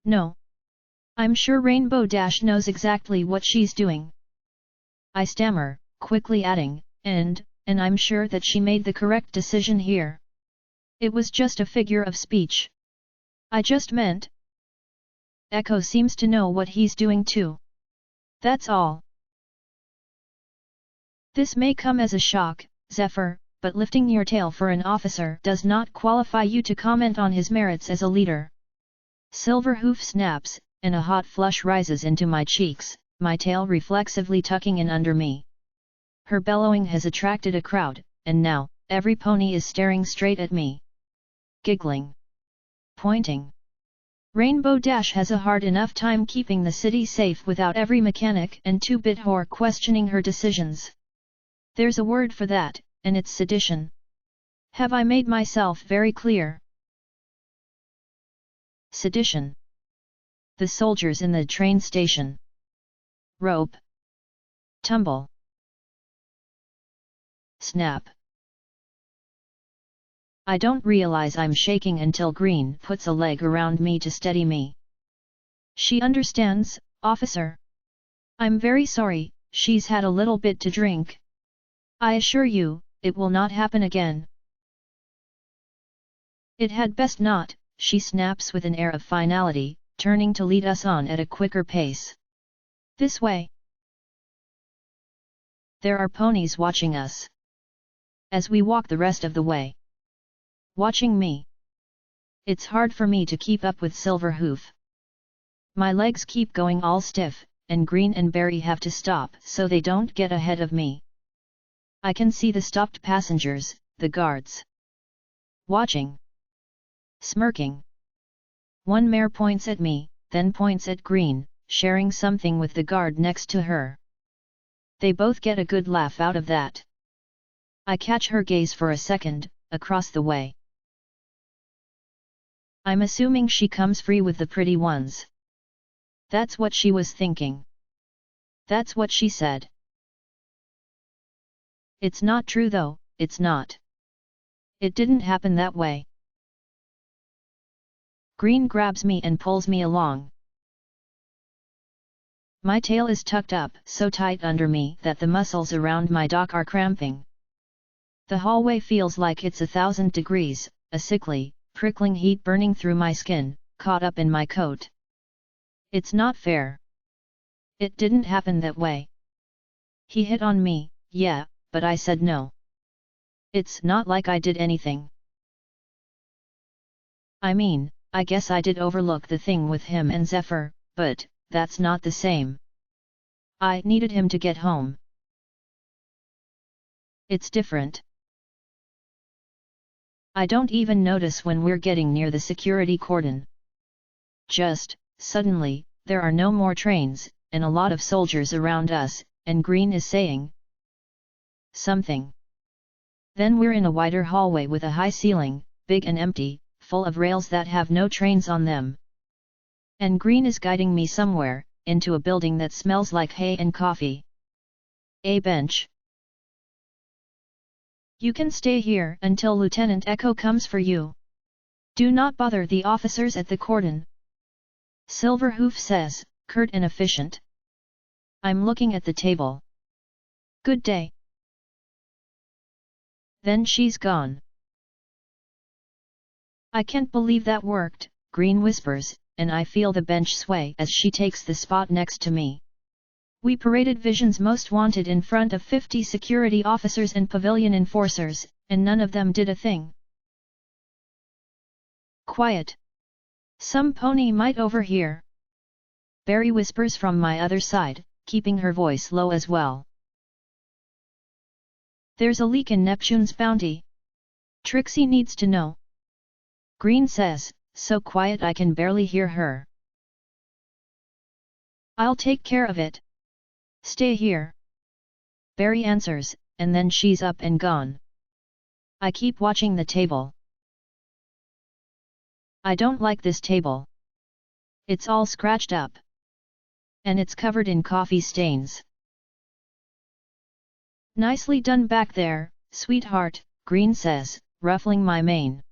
No. I'm sure Rainbow Dash knows exactly what she's doing. I stammer, quickly adding, and I'm sure that she made the correct decision here. It was just a figure of speech. I just meant. Echo seems to know what he's doing too. That's all. This may come as a shock, Zephyr, but lifting your tail for an officer does not qualify you to comment on his merits as a leader. Silverhoof snaps, and a hot flush rises into my cheeks, my tail reflexively tucking in under me. Her bellowing has attracted a crowd, and now, every pony is staring straight at me. Giggling. Pointing. Rainbow Dash has a hard enough time keeping the city safe without every mechanic and two-bit whore questioning her decisions. There's a word for that, and it's sedition. Have I made myself very clear? Sedition. The soldiers in the train station. Rope. Tumble. Snap. I don't realize I'm shaking until Green puts a leg around me to steady me. She understands, officer. I'm very sorry, she's had a little bit to drink. I assure you, it will not happen again. It had best not, she snaps with an air of finality, turning to lead us on at a quicker pace. This way. There are ponies watching us. As we walk the rest of the way. Watching me. It's hard for me to keep up with Silverhoof. My legs keep going all stiff, and Green and Barry have to stop so they don't get ahead of me. I can see the stopped passengers, the guards. Watching. Smirking. One mare points at me, then points at Green, sharing something with the guard next to her. They both get a good laugh out of that. I catch her gaze for a second, across the way. I'm assuming she comes free with the pretty ones. That's what she was thinking. That's what she said. It's not true though, it's not. It didn't happen that way. Green grabs me and pulls me along. My tail is tucked up so tight under me that the muscles around my dock are cramping. The hallway feels like it's 1,000 degrees, a sickly, prickling heat burning through my skin, caught up in my coat. It's not fair. It didn't happen that way. He hit on me, yeah, but I said no. It's not like I did anything. I mean, I guess I did overlook the thing with him and Zephyr, but that's not the same. I needed him to get home. It's different. I don't even notice when we're getting near the security cordon. Just, suddenly, there are no more trains, and a lot of soldiers around us, and Green is saying something. Then we're in a wider hallway with a high ceiling, big and empty, full of rails that have no trains on them. And Green is guiding me somewhere, into a building that smells like hay and coffee. A bench. You can stay here until Lieutenant Echo comes for you. Do not bother the officers at the cordon. Silverhoof says, curt and efficient. I'm looking at the table. Good day. Then she's gone. I can't believe that worked, Green whispers, and I feel the bench sway as she takes the spot next to me. We paraded Vision's Most Wanted in front of 50 security officers and pavilion enforcers, and none of them did a thing. Quiet. Some pony might overhear. Barry whispers from my other side, keeping her voice low as well. There's a leak in Neptune's bounty. Trixie needs to know. Green says, so quiet I can barely hear her. I'll take care of it. Stay here. Barry answers, and then she's up and gone. I keep watching the table. I don't like this table. It's all scratched up. And it's covered in coffee stains. Nicely done back there, sweetheart, Green says, ruffling my mane.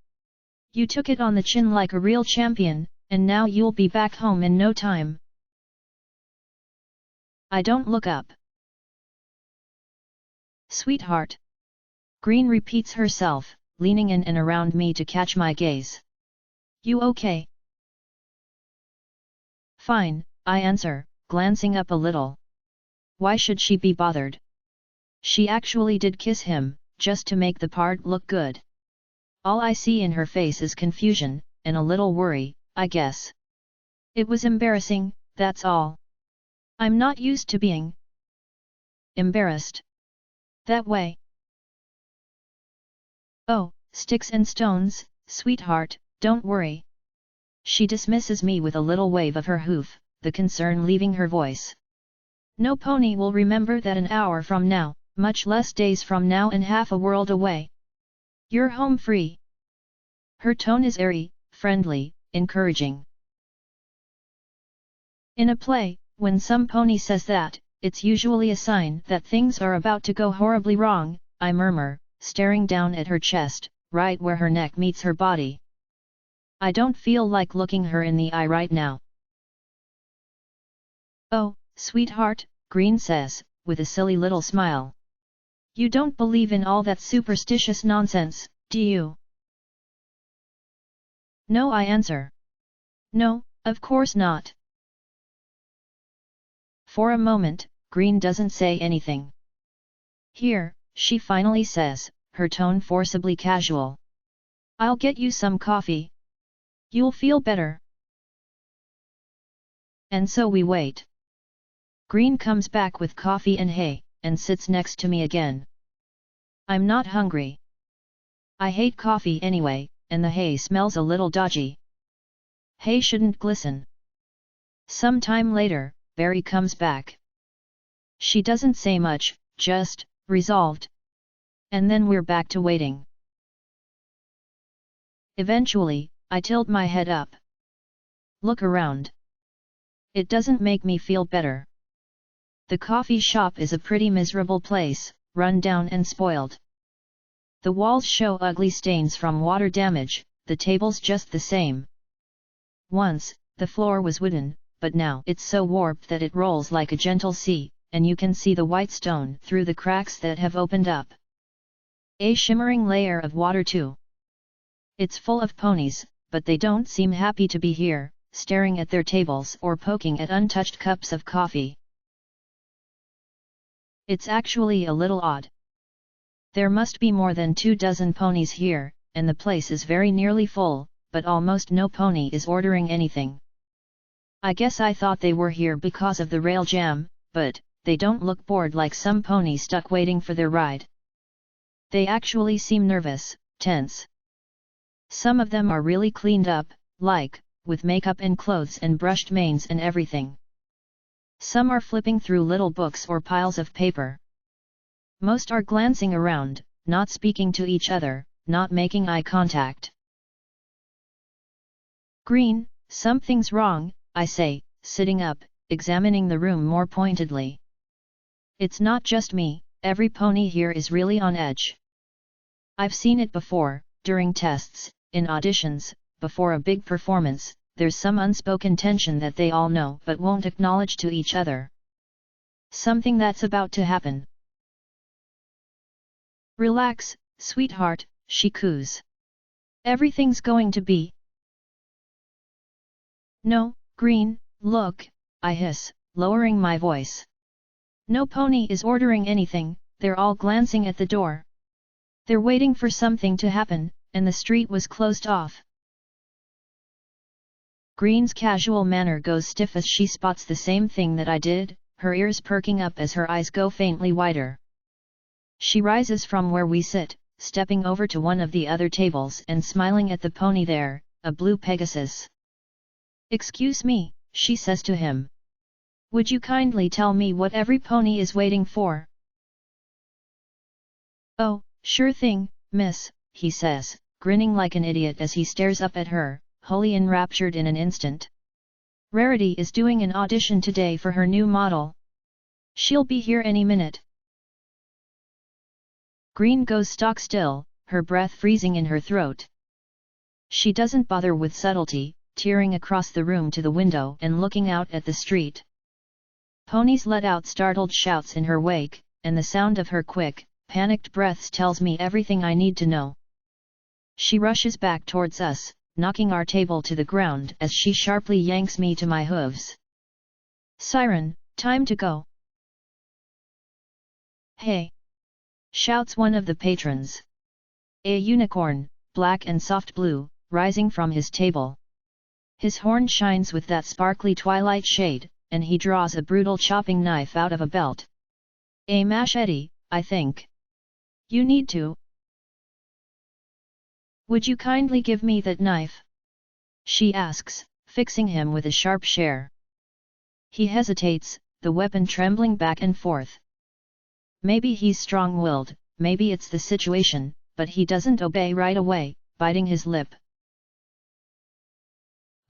You took it on the chin like a real champion, and now you'll be back home in no time. I don't look up. Sweetheart. Green repeats herself, leaning in and around me to catch my gaze. You okay? Fine, I answer, glancing up a little. Why should she be bothered? She actually did kiss him, just to make the part look good. All I see in her face is confusion, and a little worry, I guess. It was embarrassing, that's all. I'm not used to being embarrassed that way. Oh, sticks and stones, sweetheart, don't worry. She dismisses me with a little wave of her hoof, the concern leaving her voice. No pony will remember that an hour from now, much less days from now and half a world away. You're home free. Her tone is airy, friendly, encouraging. In a play, when some pony says that, it's usually a sign that things are about to go horribly wrong, I murmur, staring down at her chest, right where her neck meets her body. I don't feel like looking her in the eye right now. Oh, sweetheart, Green says, with a silly little smile. You don't believe in all that superstitious nonsense, do you? No, I answer. No, of course not. For a moment, Green doesn't say anything. Here, she finally says, her tone forcibly casual. I'll get you some coffee. You'll feel better. And so we wait. Green comes back with coffee and hay, and sits next to me again. I'm not hungry. I hate coffee anyway, and the hay smells a little dodgy. Hay shouldn't glisten. Some time later, Barry comes back. She doesn't say much, just, resolved. And then we're back to waiting. Eventually, I tilt my head up. Look around. It doesn't make me feel better. The coffee shop is a pretty miserable place, run down and spoiled. The walls show ugly stains from water damage, the tables just the same. Once, the floor was wooden, but now it's so warped that it rolls like a gentle sea, and you can see the white stone through the cracks that have opened up. A shimmering layer of water too. It's full of ponies, but they don't seem happy to be here, staring at their tables or poking at untouched cups of coffee. It's actually a little odd. There must be more than 24 ponies here, and the place is very nearly full, but almost no pony is ordering anything. I guess I thought they were here because of the rail jam, but they don't look bored like some ponies stuck waiting for their ride. They actually seem nervous, tense. Some of them are really cleaned up, with makeup and clothes and brushed manes and everything. Some are flipping through little books or piles of paper. Most are glancing around, not speaking to each other, not making eye contact. Green, something's wrong, I say, sitting up, examining the room more pointedly. It's not just me, every pony here is really on edge. I've seen it before, during tests, in auditions, before a big performance, there's some unspoken tension that they all know but won't acknowledge to each other. Something that's about to happen. Relax, sweetheart, she coos. Everything's going to be. No, Green, look, I hiss, lowering my voice. No pony is ordering anything, they're all glancing at the door. They're waiting for something to happen, and the street was closed off. Green's casual manner goes stiff as she spots the same thing that I did, her ears perking up as her eyes go faintly wider. She rises from where we sit, stepping over to one of the other tables and smiling at the pony there, a blue Pegasus. Excuse me, she says to him. Would you kindly tell me what every pony is waiting for? Oh, sure thing, miss, he says, grinning like an idiot as he stares up at her, wholly enraptured in an instant. Rarity is doing an audition today for her new model. She'll be here any minute. Green goes stock still, her breath freezing in her throat. She doesn't bother with subtlety, tearing across the room to the window and looking out at the street. Ponies let out startled shouts in her wake, and the sound of her quick, panicked breaths tells me everything I need to know. She rushes back towards us, knocking our table to the ground as she sharply yanks me to my hooves. Siren, time to go. Hey! Shouts one of the patrons. A unicorn, black and soft blue, rising from his table. His horn shines with that sparkly twilight shade, and he draws a brutal chopping knife out of a belt. A machete, I think. You need to. Would you kindly give me that knife? She asks, fixing him with a sharp stare. He hesitates, the weapon trembling back and forth. Maybe he's strong-willed, maybe it's the situation, but he doesn't obey right away, biting his lip.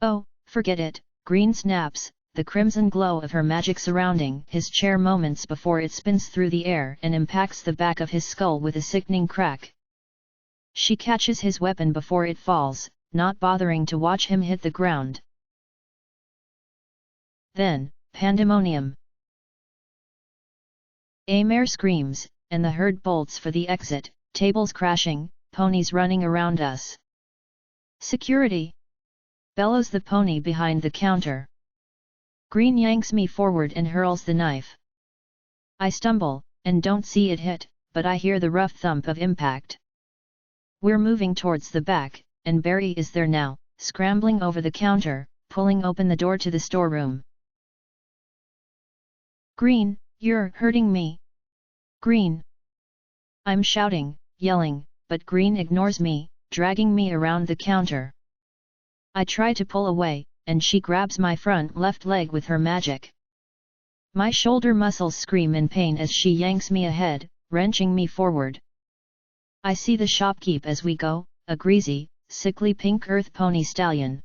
Oh, forget it, Green snaps, the crimson glow of her magic surrounding his chair moments before it spins through the air and impacts the back of his skull with a sickening crack. She catches his weapon before it falls, not bothering to watch him hit the ground. Then, pandemonium. A mare screams, and the herd bolts for the exit, tables crashing, ponies running around us. Security! bellows the pony behind the counter. Green yanks me forward and hurls the knife. I stumble, and don't see it hit, but I hear the rough thump of impact. We're moving towards the back, and Barry is there now, scrambling over the counter, pulling open the door to the storeroom. Green, you're hurting me! Green! I'm shouting, yelling, but Green ignores me, dragging me around the counter. I try to pull away, and she grabs my front left leg with her magic. My shoulder muscles scream in pain as she yanks me ahead, wrenching me forward. I see the shopkeep as we go, a greasy, sickly pink earth pony stallion.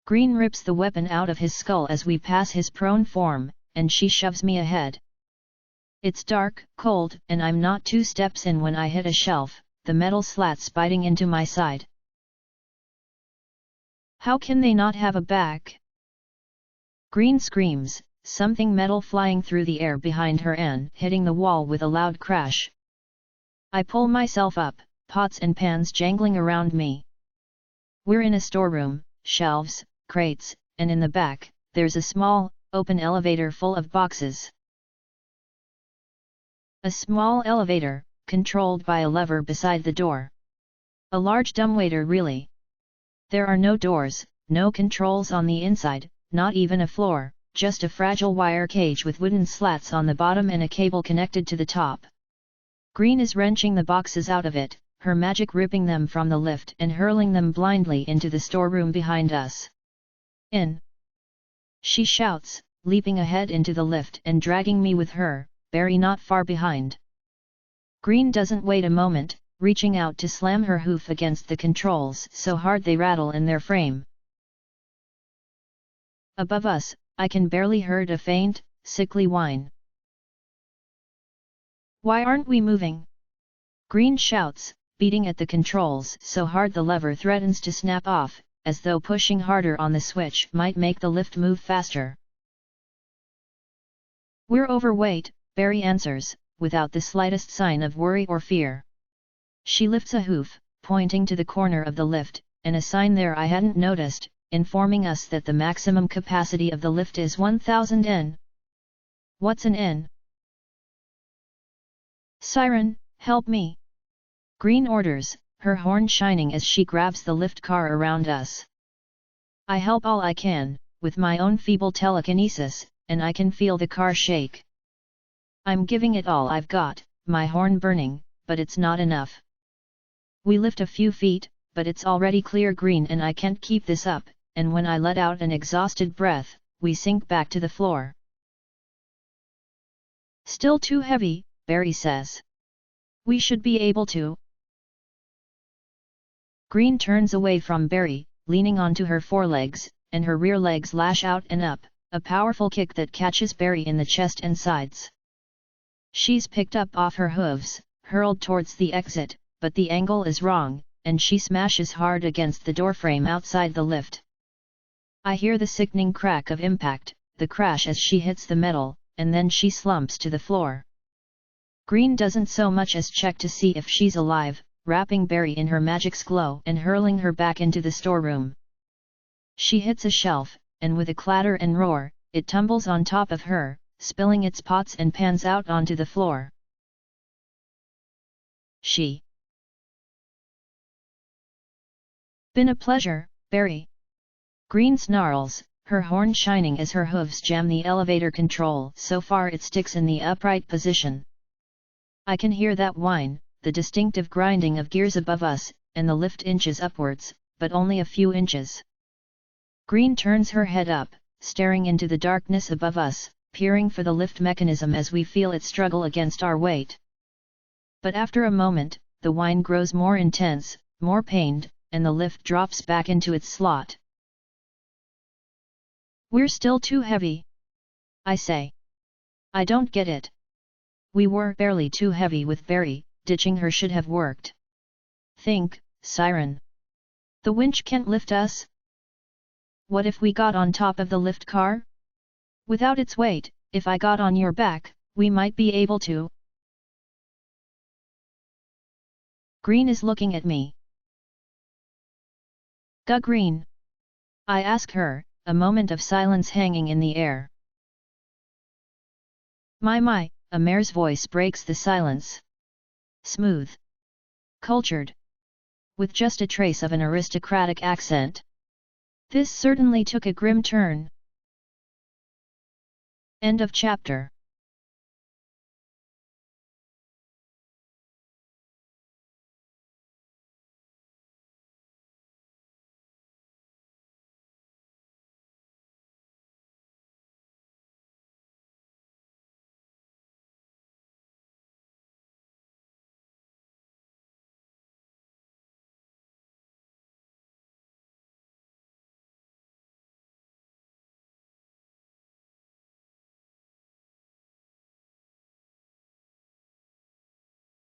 Green rips the weapon out of his skull as we pass his prone form, and she shoves me ahead. It's dark, cold, and I'm not 2 steps in when I hit a shelf, the metal slats biting into my side. How can they not have a back? Green screams, something metal flying through the air behind her and hitting the wall with a loud crash. I pull myself up, pots and pans jangling around me. We're in a storeroom, shelves, crates, and in the back, there's a small, open elevator full of boxes. A small elevator, controlled by a lever beside the door. A large dumbwaiter really. There are no doors, no controls on the inside, not even a floor, just a fragile wire cage with wooden slats on the bottom and a cable connected to the top. Green is wrenching the boxes out of it, her magic ripping them from the lift and hurling them blindly into the storeroom behind us. In! She shouts, leaping ahead into the lift and dragging me with her, Barry not far behind. Green doesn't wait a moment, reaching out to slam her hoof against the controls so hard they rattle in their frame. Above us, I can barely hear a faint, sickly whine. Why aren't we moving? Green shouts, beating at the controls so hard the lever threatens to snap off, as though pushing harder on the switch might make the lift move faster. We're overweight, Barry answers, without the slightest sign of worry or fear. She lifts a hoof, pointing to the corner of the lift, and a sign there I hadn't noticed, informing us that the maximum capacity of the lift is 1000 N. What's an N? Siren, help me! Green orders, her horn shining as she grabs the lift car around us. I help all I can, with my own feeble telekinesis, and I can feel the car shake. I'm giving it all I've got, my horn burning, but it's not enough. We lift a few feet, but it's already clear green and I can't keep this up, and when I let out an exhausted breath, we sink back to the floor. Still too heavy, Barry says. We should be able to. Green turns away from Barry, leaning onto her forelegs, and her rear legs lash out and up, a powerful kick that catches Barry in the chest and sides. She's picked up off her hooves, hurled towards the exit, but the angle is wrong, and she smashes hard against the doorframe outside the lift. I hear the sickening crack of impact, the crash as she hits the metal, and then she slumps to the floor. Green doesn't so much as check to see if she's alive, wrapping Barry in her magic's glow and hurling her back into the storeroom. She hits a shelf, and with a clatter and roar, it tumbles on top of her, spilling its pots and pans out onto the floor. Been a pleasure, Barry. Green snarls, her horn shining as her hooves jam the elevator control so far it sticks in the upright position. I can hear that whine, the distinctive grinding of gears above us, and the lift inches upwards, but only a few inches. Green turns her head up, staring into the darkness above us, peering for the lift mechanism as we feel it struggle against our weight. But after a moment, the whine grows more intense, more pained, and the lift drops back into its slot. We're still too heavy, I say. I don't get it. We were barely too heavy with Barry, ditching her should have worked. Think, Siren. The winch can't lift us? What if we got on top of the lift car? Without its weight, if I got on your back, we might be able to. Green is looking at me. Green. I ask her, a moment of silence hanging in the air. My, a mare's voice breaks the silence. Smooth. Cultured. With just a trace of an aristocratic accent. This certainly took a grim turn. End of chapter.